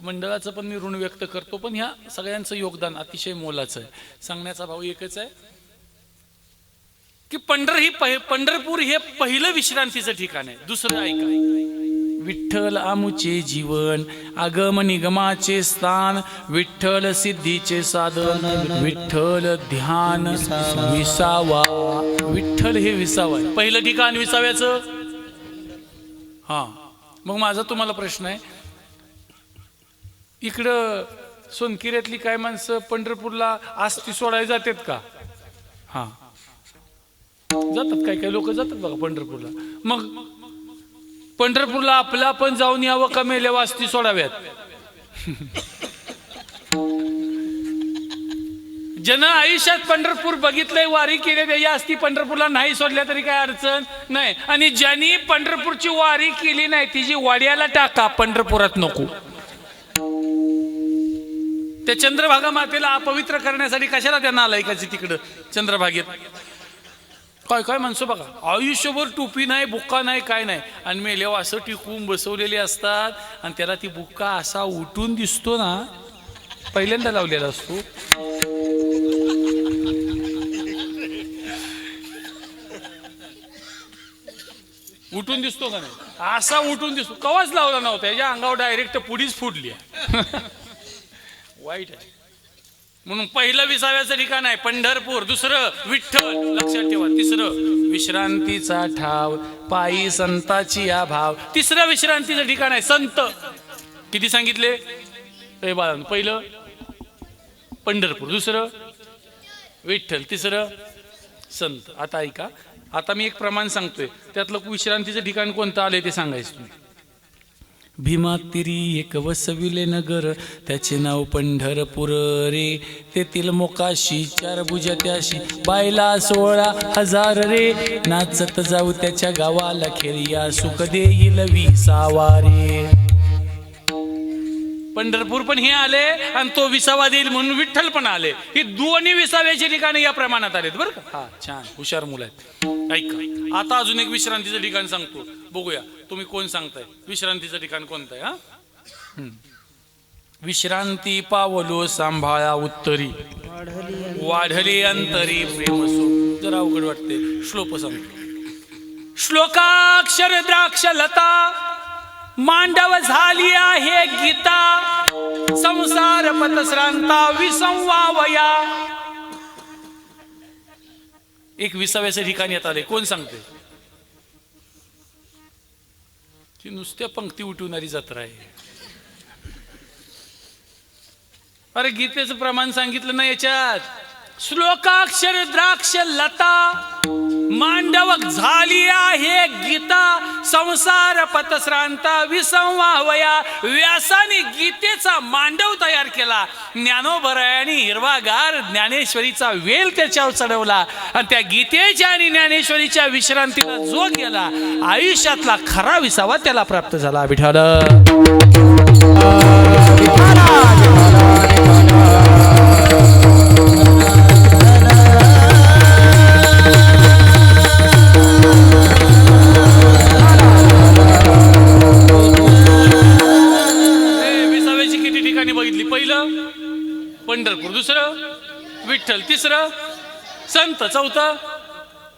मंडळाचं पण मी ऋण व्यक्त करतो, पण ह्या सगळ्यांचं योगदान अतिशय मोलाचं आहे. सांगण्याचा भाव एकच आहे की पंढरपूर हे पहिलं विश्रांतीचं ठिकाण आहे. दुसरं ऐका, विठ्ठल आमुचे जीवन, आगम निगमाचे स्थान, विठ्ठल सिद्धीचे साधन, विठ्ठल ध्यान विसावा. विठ्ठल हे विसावा आहे, पहिलं ठिकाण विसाव्याचं. हा, मग माझा तुम्हाला प्रश्न आहे, इकडं सोनकिऱ्यातली काय माणसं पंढरपूरला आस्ती सोडायला जातात का? हा, जातात. काही लोक जातात बघा पंढरपूरला. मग पंढरपूरला आपलं आपण जाऊन यावं का मेल्या आस्ती सोडाव्यात? ज्यानं आयुष्यात पंढरपूर बघितलंय, वारी केली, त्याच्या आस्ती पंढरपूरला नाही सोडल्या तरी काय अडचण नाही. आणि ज्यांनी पंढरपूरची वारी केली नाही तिची वाड्याला टाका, पंढरपुरात नको. त्या चंद्रभागा मातेला अपवित्र करण्यासाठी कशाला त्यांना आलाय का तिकडं चंद्रभागेत? काय काय माणसं बघा, आयुष्यभर टोपी नाही, बुक्का नाही, काय नाही, आणि मेल्यावर असं टिकून बसवलेले असतात. आणि त्याला ती बुक्का असा उठून दिसतो ना, पहिल्यांदा लावलेला असतो. उठून दिसतो का नाही? असा उठून दिसतो. कवाच लावला नव्हता, याच्या अंगावर डायरेक्ट पुढीच फुटली. वाईट आहे. म्हणून पहिलं विसाव्याचं ठिकाण आहे पंढरपूर, दुसरं विठ्ठल लक्षात ठेवा, तिसरं विश्रांतीचा ठाव, पायी संताची या भाव. तिसरं विश्रांतीचं ठिकाण आहे संत. किती सांगितले बाळांनो? पहिलं पंढरपूर, दुसरं विठ्ठल, तिसरं संत. आता ऐका, आता मी एक प्रमाण सांगतोय, त्यातलं विश्रांतीचं ठिकाण कोणतं आलंय ते सांगायचं तुम्ही. भीमा तिरी एक वसविले नगर, त्याचे नाव पंढरपूर रे. तेथील मोकाशी 4 भुजा त्याशी, बायला 16,000 रे. नाचत जाऊ त्याच्या गावाला खेरिया, सुख देईल विसावा रे. पंढरपूर पण हे आले आणि तो विसावा देईल म्हणून विठ्ठल पण आले. ही दोन्ही विसाव्याची ठिकाणे या प्रमाणात आलेत बरं का. हा, छान, हुशार मुलं आहेत. ऐका, आता अजून एक विश्रांतीचं ठिकाण सांगतो, बघूया तुम्ही कोण सांगताय विश्रांतीचं ठिकाण कोणतं आहे. हा, विश्रांती पावलो सांभाळा उत्तरी, वाढली अंतरी प्रेम सो. जरा अवघड वाटते, श्लोक सांगतो. श्लोकाक्षर द्राक्ष लता, मांडव झाली आहे गीता, संसार पतश्रांता विसंवावया. एक विसाव्याचं ठिकाण येत आले, कोण सांगते? ती नुसत्या पंक्ती उठवणारी जत्रा आहे. अरे गीतेचं प्रमाण सांगितलं ना याच्यात. श्लोकाक्षर द्राक्ष लता, मांडवक झाली आहे गीता, संसार पतश्रांता विसंवावया. व्यासाने गीतेचा मांडव तयार केला, ज्ञानोबरायाने हिरवागार ज्ञानेश्वरीचा वेल त्याच्यावर चढवला, आणि त्या गीतेच्या आणि ज्ञानेश्वरीच्या विश्रांतीला जो गेला, आयुष्यातला खरा विसावा त्याला प्राप्त झाला. विठ्ठल पंढरपूर, दुसरं विठ्ठल, तिसरं संत, चौथं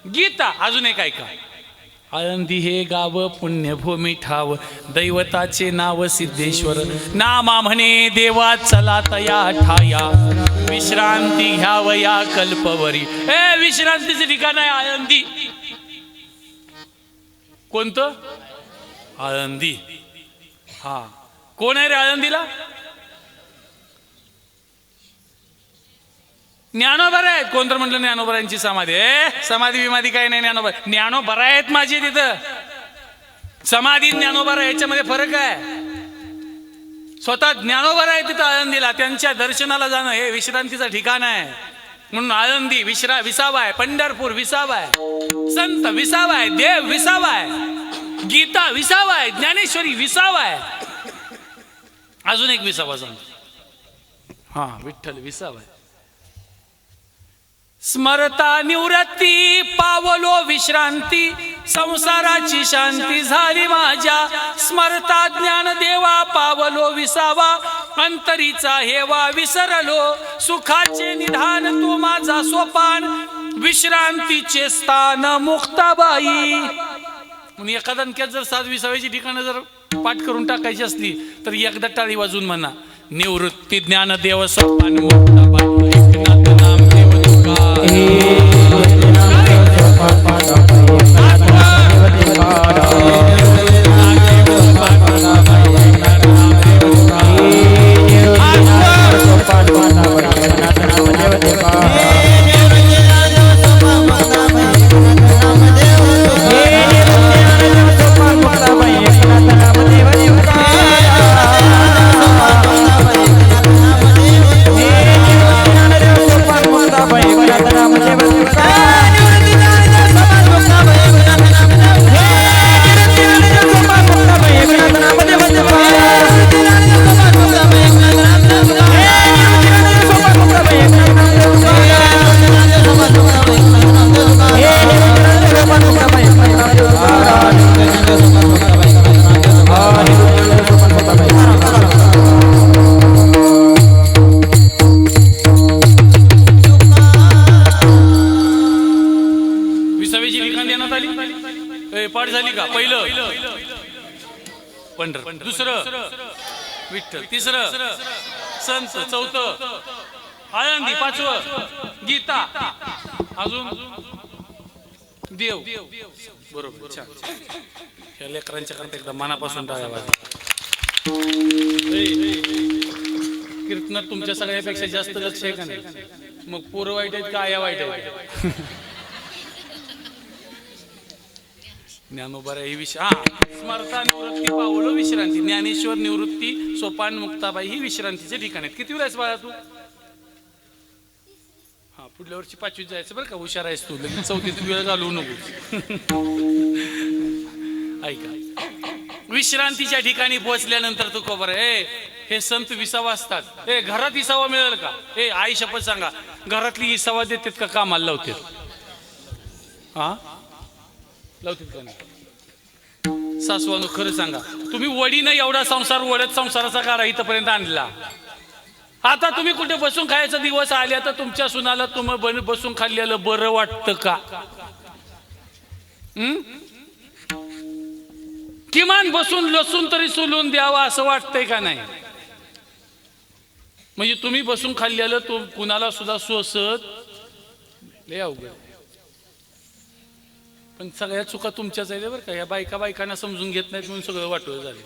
गीता. अजून एक ऐका, आळंदी हे गाव पुण्यभूमी ठाव, दैवताचे नाव सिद्धेश्वर, नामा म्हणे देवा चला तया ठाया, विश्रांती घ्यावया कल्पवरी. हे विश्रांतीचे ठिकाण आहे आळंदी. कोणतं? आळंदी. हा, कोण आहे रे आळंदीला? ज्ञानोबा आहेत. कोणतं म्हटलं ज्ञानोबरायांची समाधी? समाधी विमाधी काही नाही, ज्ञानोबा आहेत माझी तिथं. समाधी ज्ञानोबा याच्यामध्ये फरक आहे. स्वतः ज्ञानोबा आहे तिथं आळंदीला, त्यांच्या दर्शनाला जाणं हे विश्रांतीचं ठिकाण आहे. म्हणून आळंदी विसावा आहे, पंढरपूर विसावा आहे, संत विसावा आहे, देव विसावा आहे. गीता विसावा आहे, ज्ञानेश्वरी विसावा आहे. अजून एक विसावा सांगतो. हा विठ्ठल विसावा आहे. स्मरता निवृत्ती पावलो विश्रांती, संसाराची शांती झाली माझ्या. स्मरता ज्ञान देवा पावलो विसावा, अंतरीचा हेवा विसरलो. सुखाचे निधान तू माझा सोपान, विश्रांतीचे स्थान मुक्ताबाई. म्हणून एखादा अनक्यात जर 7 विसाव्याची ठिकाणं जर पाठ करून टाकायची असली तर एकदा टाळी वाजून म्हणा, निवृत्ती ज्ञान देव सोपान मुक्ताबाई. एकनाथ नामदेव तुका. पाठ झाली का? पहिलं पंढर, दुसरं विठ्ठल, तिसरं संत, चौथं आळंदी, पाचवं गीता, अजून देव. बरोबर. या लेकरांच्या करता एकदा मनापासून टाळ्या वाजवा. कीर्तनात तुमच्या सगळ्यापेक्षा जास्त लक्ष आहे का नाही? मग पोरं वाईट आहेत का आया वाईट आहेत? ज्ञानोबा ही विषय. हा, स्मरता निवृत्ती पावलो विश्रांती, ज्ञानेश्वर निवृत्ती सोपान मुक्ताबाई ही विश्रांतीचे ठिकाण आहेत. किती वेळ आहेस बाळा तू? हा, पुढल्या वर्षी 5वीत जायचं बरं का. हुशार आहेस तू, लगेच 4थीत वेळ घालवू नको. ऐका, विश्रांतीच्या ठिकाणी पोहोचल्यानंतर तू खबर आहे, हे संत विसावा असतात. घरात विसावा मिळेल का? आई शपथ सांगा, घरातली विसावा देतात का कामाला लावतात? हा, लावतात का नाही? सासवानो खरं सांगा, तुम्ही वडीनं एवढा संसार वडत संसाराचा गारा इथपर्यंत आणला. आता तुम्ही कुठे बसून खायचा दिवस आले, तर तुमच्या सुनाला तुम्ही बसून खाल्लेलं बरं वाटतं का? किमान बसून लसून तरी सोलून द्यावा असं वाटतंय का नाही? म्हणजे तुम्ही बसून खाल्लेलं तो कुणाला सुद्धा सोसत लय अवघड. पण सगळ्या चुका तुमच्याच आहे बरं का. या बायकांना समजून घेत नाहीत म्हणून सगळं वाटोळं झालं.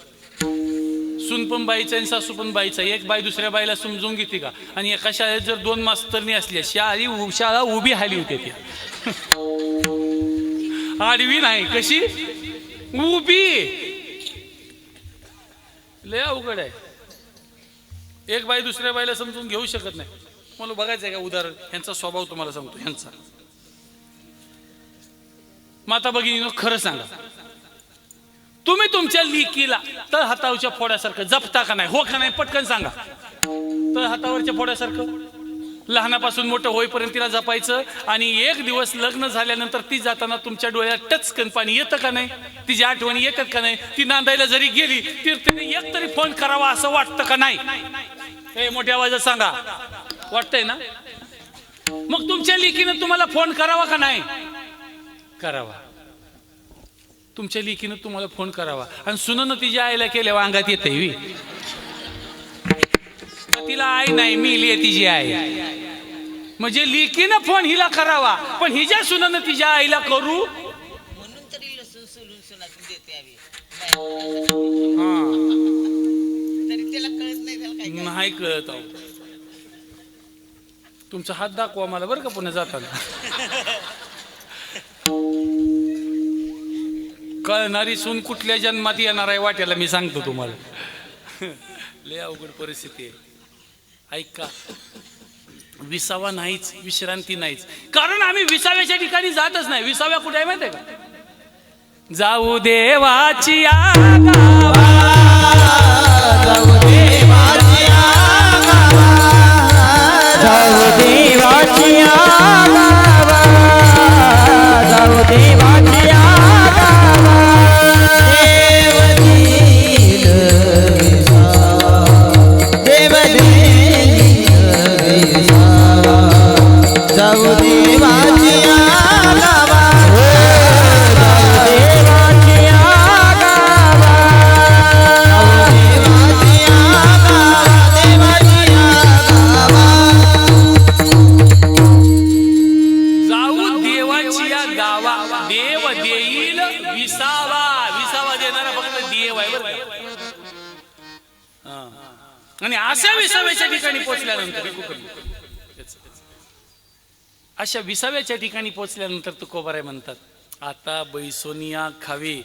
सून पण बाईचा आणि सासू पण बाईचा. एक बाई दुसऱ्या बाईला समजून घेते का? आणि एका शाळेत जर 2 मास्तरनी असल्या, शाळा उभी हाली होते ती. आडवी नाही, कशी उभी. लय अवघड आहे. एक बाई दुसऱ्या बाईला समजून घेऊ शकत नाही. मला बघायचं आहे का उदाहरण? ह्यांचा स्वभाव तुम्हाला सांगतो. ह्यांचा माता भगिनीनो खरं सांगा, तुम्ही तुमच्या लेकीला तर हातावरच्या फोड्यासारखं जपता का नाही? हो का नाही? पटकन सांगा. तर हातावरच्या फोड्यासारखं लहानापासून मोठं होईपर्यंत तिला जपायचं. आणि एक दिवस लग्न झाल्यानंतर ती जाताना तुमच्या डोळ्यात टचकन पाणी येतं का नाही? तिची आठवणी येतात का नाही? ती नांदायला जरी गेली तर तिने एक तरी फोन करावा असं वाटतं का नाही? हे मोठ्या आवाजात सांगा, वाटतंय ना? मग तुमच्या लेकीनं तुम्हाला फोन करावा का नाही? करावा. तुमच्या लेकीनं तुम्हाला फोन करावा. आणि सुननं तिच्या आईला केल्यावर अंगात येते. तिला आई नाही, मिली आहे तिची आई. म्हणजे लेकीनं फोन हिला करावा, पण हिच्या सुननं तिच्या आईला करू म्हणून तरी लसूण सोलून सुनातून देते आम्ही. तरी त्याला कळत नाही. त्याला काय नाही कळत. तुमचा हात दाखवा मला बरं का पुन्हा जाताना. कळणारी सून कुठल्या जन्मात येणार आहे वाट्याला मी सांगतो तुम्हाला. लय अवघड परिस्थिती आहे. ऐका, विसावा नाहीच, विश्रांती नाहीच. कारण आम्ही विसाव्याच्या ठिकाणी जातच नाही. विसाव्या कुठे आहे माहिती आहे का? जाऊ देवाची गावा, जाऊ देवाची गावा, जाऊ देवाची गावा, जाऊ देवाची गावा, देव देईल विसावा, देव देईल विसावा, जाऊ देवाची गावा, जाऊ देवाची गावा, देवाची गावा, देवाची गावा, जाऊ देवाची गावा, देव देईल विसावा. विसावा देणारा फक्त देव आहे बरं का? हा. आणि अशा विसाव्याच्या ठिकाणी पोहोचल्यानंतर अशा विसाव्याच्या ठिकाणी पोहोचल्यानंतर तुकोबाराय म्हणतात, आता बैसोनिया खावे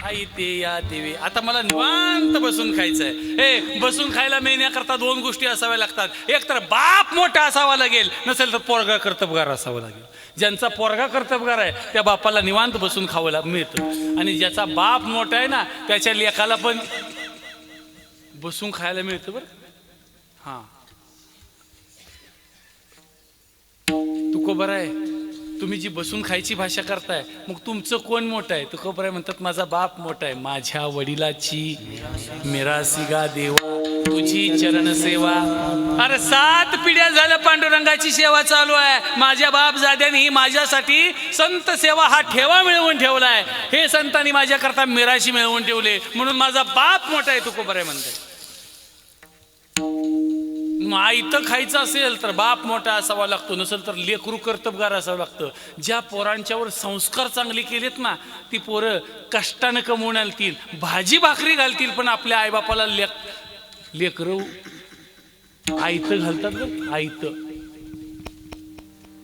आई ते या देवे. आता मला निवांत बसून खायचंय. हे बसून खायला मिळण्याकरता दोन गोष्टी असाव्या लागतात. एक तर बाप मोठा असावा लागेल, नसेल तर पोरगा कर्तबगार असावा लागेल. ज्यांचा पोरगा कर्तबगार आहे त्या बापाला निवांत बसून खावं मिळतं, आणि ज्याचा बाप मोठा आहे ना त्याच्या लेखाला पण बसून खायला मिळतं बरं. हा, तुकोबाराय तुम्ही जी बसून खायची भाषा करताय, मग तुमचं कोण मोठं आहे? तुकोबाराय म्हणतात, माझा बाप मोठा आहे. माझ्या वडिलाची मिरासिगा देवा तुझी चरण सेवा. अरे 7 पिढ्या झाल्या पांडुरंगाची सेवा चालू आहे. माझ्या बाप जाद्यांनी माझ्यासाठी संत सेवा हा ठेवा मिळवून ठेवलाय. हे संतांनी माझ्याकरता मिराशी मिळवून ठेवले, म्हणून माझा बाप मोठा आहे. तुकोबाराय म्हणतात, आयतं खायचं असेल तर बाप मोठा असावा लागतो, नसेल तर लेकरू कर्तबगार असावं लागतं. ज्या पोरांच्यावर संस्कार चांगले केलेत ना, ती पोरं कष्टानं कमवून आणतील, भाजी भाकरी घालतील, पण आपल्या आईबापाला लेकरं आयतं घालतात बरं, आयतं.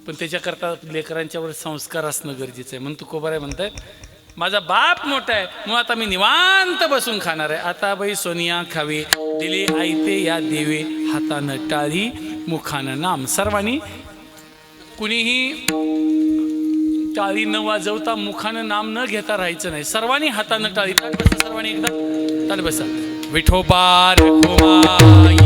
पण त्याच्याकरता लेकरांच्यावर संस्कार असणं गरजेचं आहे. म्हणून तुकोबाराय म्हणतात, माझा बाप मोठा आहे, मग आता मी निवांत बसून खाणार आहे. आता बाई सोनिया खावे दिले आयते या देवे, हातानं टाळी मुखानं नाम. सर्वांनी कुणीही टाळी न वाजवता मुखानं नाम न घेता राहायचं नाही. सर्वांनी हातानं टाळी. बसा सर्वांनी एकदा ताल बसा. विठोबा रखुमाई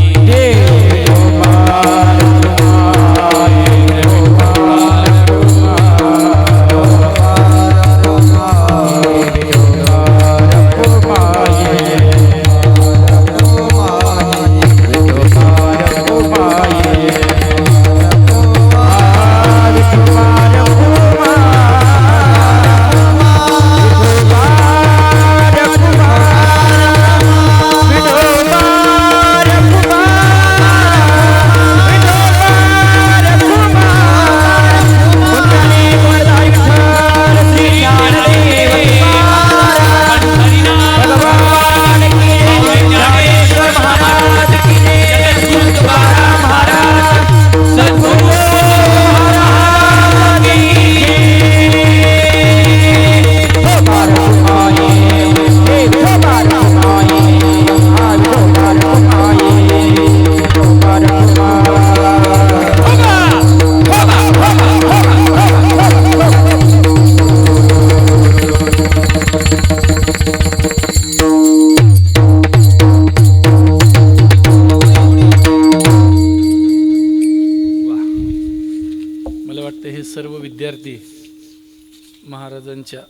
महाराजांच्या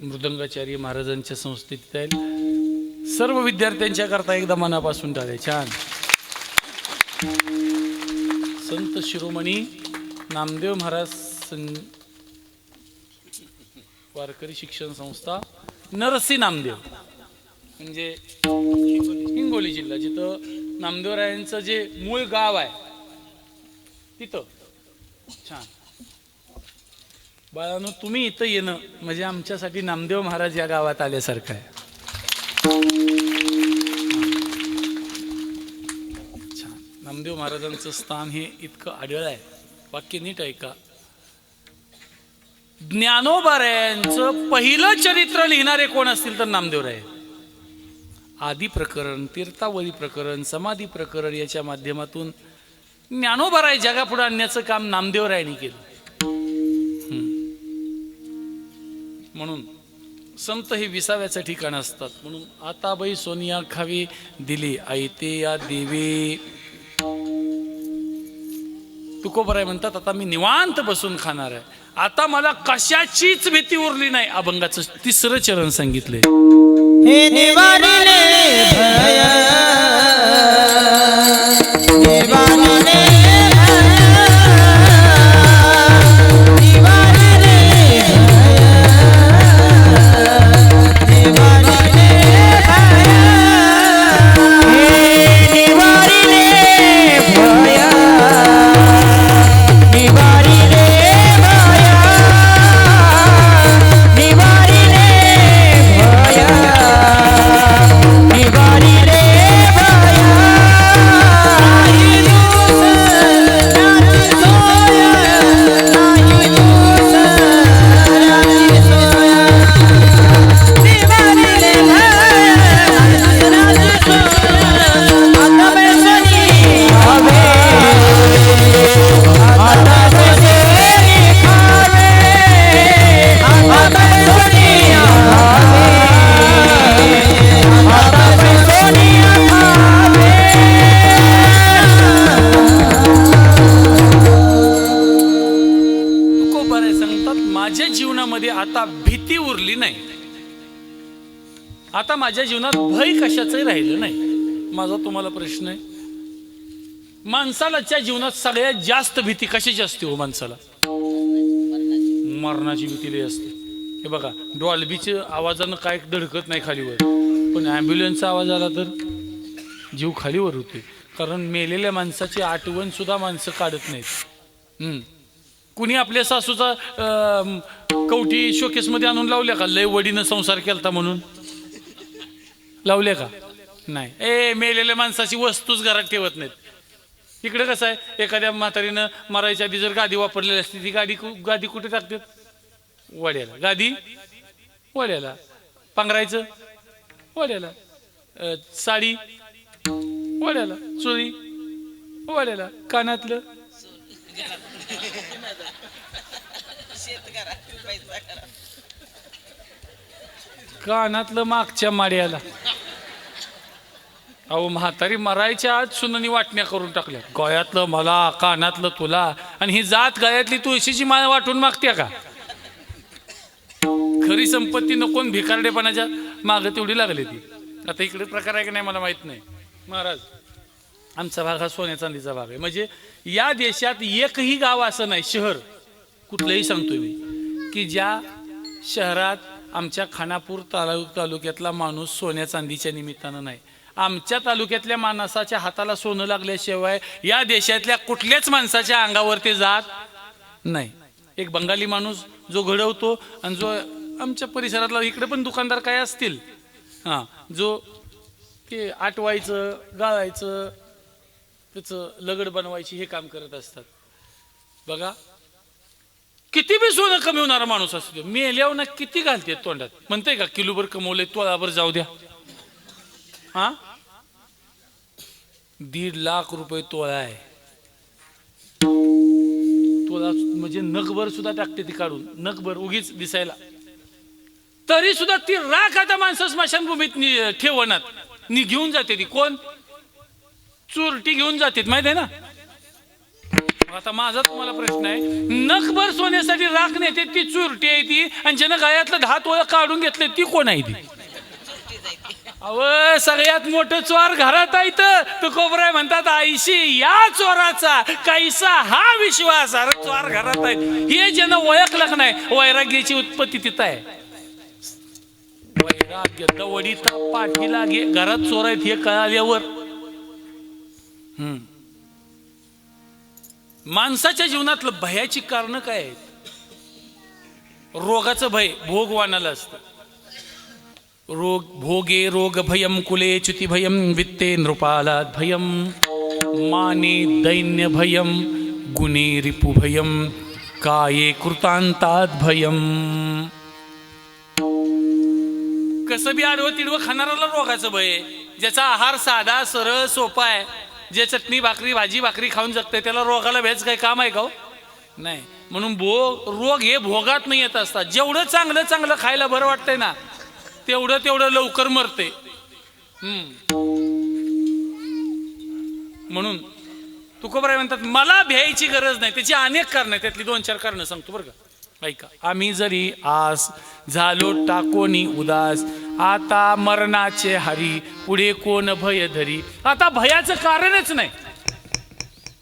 मृदंगाचार्य महाराजांच्या संस्थेत आहेत. सर्व विद्यार्थ्यांच्या करता एकदा मनापासून टाळे. छान. संत शिरोमणी नामदेव महाराज वारकरी शिक्षण संस्था नरसी नामदेव, म्हणजे हिंगोली जिल्हा, जिथं नामदेवरायांचं जे मूळ गाव आहे तिथं. छान. बाळांनो, तुम्ही इथं येणं म्हणजे आमच्यासाठी नामदेव महाराज या गावात आल्यासारखं आहे. छान. नामदेव महाराजांचं स्थान हे इतकं आढळ आहे. वाक्य नीट ऐका. ज्ञानोबारायांचं पहिलं चरित्र लिहिणारे कोण असतील तर नामदेवराय. आदी प्रकरण, तीर्थावली प्रकरण, समाधी प्रकरण याच्या माध्यमातून ज्ञानोबाराय जगापुढे आणण्याचं काम नामदेवरायांनी केलं. म्हणून संत हे विसाव्याचं ठिकाण असतात. म्हणून आता बाई सोनिया खावी दिली ऐते या देवी. तुकोबराय म्हणतात आता मी निवांत बसून खाणार आहे, आता मला कशाचीच भीती उरली नाही. अभंगाचं 3रं चरण सांगितलंय. हे निवारिले भय निवारिले आता भीती उरली नाही, आता माझ्या जीवनात भय कशाचंही राहिलं नाही. माझा तुम्हाला प्रश्न आहे, माणसालाच्या जीवनात सगळ्यात जास्त भीती कशाची असते हो? माणसाला मरणाची भीती लई असते. हे बघा, डॉल्बीच्या आवाजानं काय धडकत नाही खालीवर, पण ॲम्ब्युलन्सचा आवाज आला तर जीव खालीवर होते. कारण मेलेल्या माणसाची आठवण सुद्धा माणसं काढत नाहीत. कुणी आपल्या सासूचा कवठी शोकेसमध्ये आणून लावल्या का? लय वडीनं संसार केलता म्हणून लावल्या का? नाही. मेलेल्या माणसाची वस्तूच घरात ठेवत नाहीत. इकडे कसं आहे, एखाद्या म्हातारीनं मरायच्या आधी जर गादी वापरलेली असते, ती गादी कुठे टाकतात? वड्याला. गादी वड्याला, पांघरायचं वड्याला, साडी वड्याला, चोळी वड्याला, कानातलं कानातलं मागच्या माड्याला. अहो, म्हातारी मरायच्या आज सुनानी वाटण्या करून टाकल्या. गळ्यातलं मला, कानातलं तुला, आणि ही जात गळ्यातली तुळशीची माळ वाटून मागत्या का? खरी संपत्ती नको, भिकारडेपणाच्या मागं तेवढी लागली ती. आता इकडे प्रकार आहे की नाही मला माहित नाही. महाराज, आमचा भाग हा सोन्या चांदीचा भाग आहे. म्हणजे या देशात एकही गाव असं नाही, शहर कुठलंही सांगतोय मी, की ज्या शहरात आमच्या खानापूर तालुक्यातला माणूस सोन्या चांदीच्या निमित्तानं नाही. आमच्या तालुक्यातल्या माणसाच्या हाताला सोनं लागल्याशिवाय या देशातल्या कुठल्याच माणसाच्या अंगावर ते जात नाही. एक बंगाली माणूस जो घडवतो, आणि जो आमच्या परिसरातला, इकडे पण दुकानदार काय असतील, जो ते आटवायचं, गाळायचं, त्याचं लगड बनवायची हे काम करत असतात. बघा, किती बी सोनं कमवणारा माणूस असतो, मेल्यावर ना किती घालते तोंडात. म्हणते का किलोभर कमवलंय, तोळाभर जाऊ द्या. 1.5 लाख रुपये तोळा आहे. तोळा म्हणजे नगभर सुद्धा टाकते ती काढून, नगभर उगीच दिसायला. तरी सुद्धा ती राख आता माणसं स्मशानभूमीत ठेवणार, घेऊन जाते. ती कोण? चोरटी घेऊन जाते, माहित आहे ना. आता माझा तुम्हाला प्रश्न आहे, नखभर सोन्यासाठी राख नेते ती चोरटी आहे ती, आणि ज्यानं गळ्यातलं 10 तोळा काढून घेतले ती कोण आहे ती? अव, सगळ्यात मोठं चोर घरात आहे. तर तुकोबराय म्हणतात, आईशी या चोराचा कैसा हा विश्वास. अरे चोर घरात आहे हे ज्यानं ओळखलं नाही, वैराग्याची उत्पत्ती तिथं आहे. वैराग्य दवडीता पाठीला घे, घरात चोर आहेत हे कळाल्यावर. माणसाच्या जीवनातलं भयाची कारण काय आहेत? रोगाचं भय भोगवानाला असतं. भोगे रोग भयम, कुले च्युती भयम, वित्ते नृपालाद भयम, माने दैन्य भयम, गुणे रिपु भयम, काये कृतांतात भयम. कसं बी आडवं तिडवं खाणाऱ्याला रोगाचं भय. ज्याचा आहार साधा सरळ सोपा आहे, जे चटणी भाकरी भाजी भाकरी खाऊन जगते, त्याला रोगाला भ्यायचं काही काम आहे का? नाही. म्हणून रोग हे भोगात नाही येत असतात. जेवढं चांगलं चांगलं खायला बरं वाटतंय ना तेवढं लवकर मरते. म्हणून तुकोबाराय म्हणतात मला भ्यायची गरज नाही. त्याची अनेक कारणं आहेत, त्यातली 2-4 कारणं सांगतो बरं का. ऐका. आम्ही जरी आस झालो टाकोनी उदास, आता मरणाचे हरी पुढे कोण भय धरी. आता भयाचं कारणच नाही.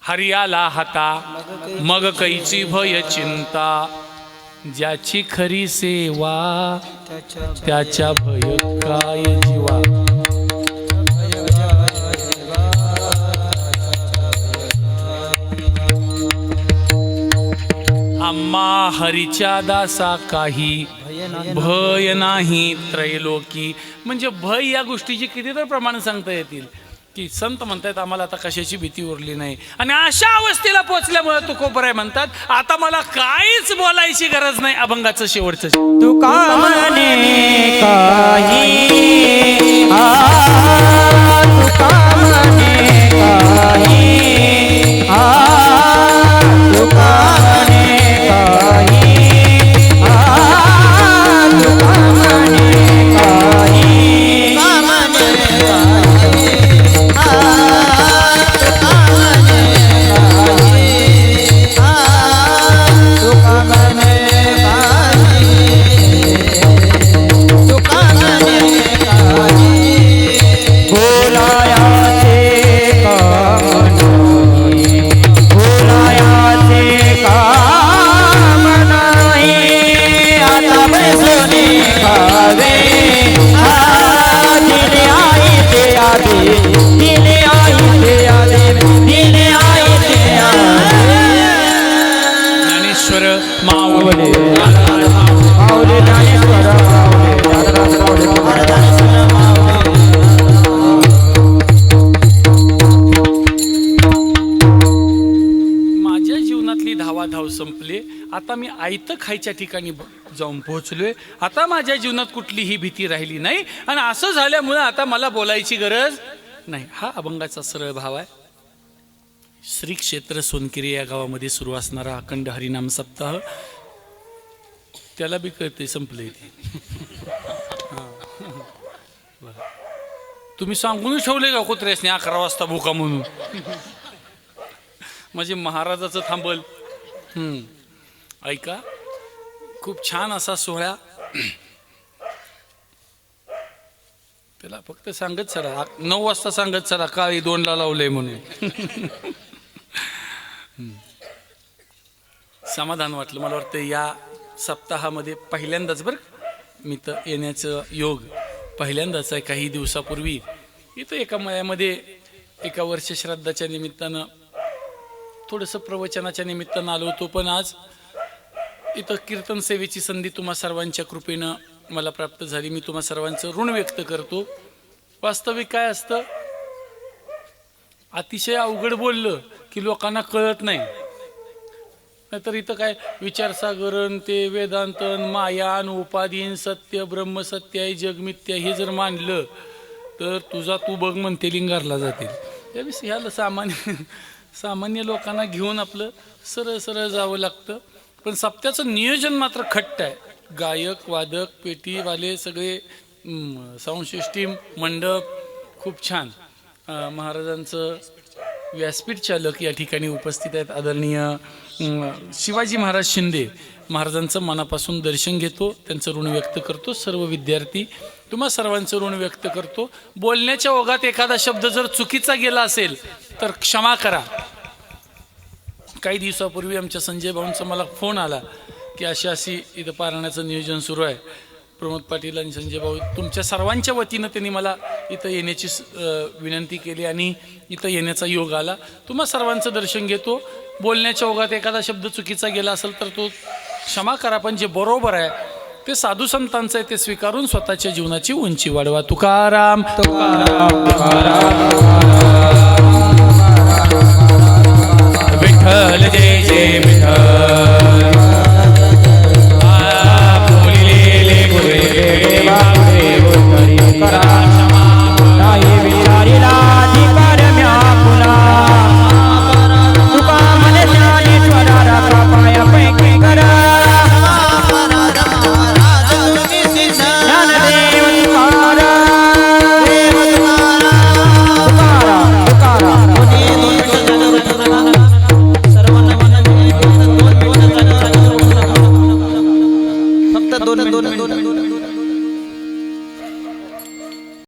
हरियाला हाता मग कैची भय चिंता, ज्याची खरी सेवा त्याच्या भय काय जीवा. आम्हा हरीच्या दासा काही भय नाही त्रैलोकी. म्हणजे भय या गोष्टीची किती तर प्रमाण सांगता येतील की संत म्हणतात आम्हाला आता कशाची भीती उरली नाही. आणि अशा अवस्थेला पोहोचल्यामुळे तुकोबाराय म्हणतात आता मला काहीच बोलायची गरज नाही. अभंगाचं शेवटचं तुका म्हणे काही तुका म्हणे काही तुका म्हणे काही तुका म्हणे काही संपले. आता मी आयतं खायच्या ठिकाणी जाऊन पोहोचलोय. आता माझ्या जीवनात कुठलीही भीती राहिली नाही. आणि असं झाल्यामुळे आता मला बोलायची गरज नाही. हा अभंगाचा सरळ भाव आहे. श्री क्षेत्र सोनकिरी या गावामध्ये सुरू असणारा अखंड हरिनाम सप्ताह त्याला बी कळते संपले. तुम्ही सांगून ठेवले का कुत्र्यासने 11 वाजता भुका म्हणून. म्हणजे महाराजाचं थांबल. ऐका. खूप छान असा सोहळा. त्याला फक्त सांगत चला 9 वाजता सांगत चला काळी 2ला लावलंय म्हणून. समाधान वाटलं. मला वाटतं या सप्ताहामध्ये पहिल्यांदाच बरं मी तर येण्याचं योग पहिल्यांदाच आहे. काही दिवसापूर्वी इथं एका मयामध्ये एका वर्ष श्राद्धाच्या निमित्तानं थोडंसं प्रवचनाच्या निमित्तानं आलो होतो. पण आज इथं कीर्तन सेवेची संधी तुम्हा सर्वांच्या कृपेनं मला प्राप्त झाली. मी तुम्हा सर्वांचं ऋण व्यक्त करतो. वास्तविक काय असतं, अतिशय अवघड बोललं की लोकांना कळत नाही. नाहीतर इथं काय विचारसागरण ते वेदांतन मायान उपाधीन सत्य ब्रह्मसत्य आहे जगमित्य हे जर मानलं तर तुझा तू बघ म्हणते लिंगारला जातील. त्याविषयी ह्याला सामान्य लोकांना घेऊन आपलं सरळ सरळ जावं लागतं. पण सप्त्याचं नियोजन मात्र खट्ट आहे. गायक वादक पेटीवाले सगळे साऊंड सिस्टीम मंडप खूप छान. महाराजांचं व्यासपीठ चालक या ठिकाणी उपस्थित आहेत. आदरणीय शिवाजी महाराज शिंदे महाराजांचं मनापासून दर्शन घेतो. त्यांचं ऋण व्यक्त करतो. सर्व विद्यार्थी तुम्हा सर्वांचं ऋण व्यक्त करतो. बोलण्याच्या ओघात एखादा शब्द जर चुकीचा गेला असेल तर क्षमा करा. काही दिवसापूर्वी आमच्या संजय भाऊंचा मला फोन आला की अशी इथं पारायणाचं नियोजन सुरू आहे. प्रमोद पाटील आणि संजय भाऊ तुमच्या सर्वांच्या वतीनं त्यांनी मला इथं येण्याची विनंती केली आणि इथं येण्याचा योग आला. तुम्हा सर्वांचं दर्शन घेतो. बोलण्याच्या ओघात एखादा शब्द चुकीचा गेला असेल तर तो क्षमा करा. पण जे बरोबर आहे ते साधू संतांचं आहे ते स्वीकारून स्वतःच्या जीवनाची उंची वाढवा. तुकाराम तुकाराम विठ्ठल जय जय विठ्ठल. तुका मन ज्ञानेश्वरा राखा पाया पैकी फक्त 2 मिनिट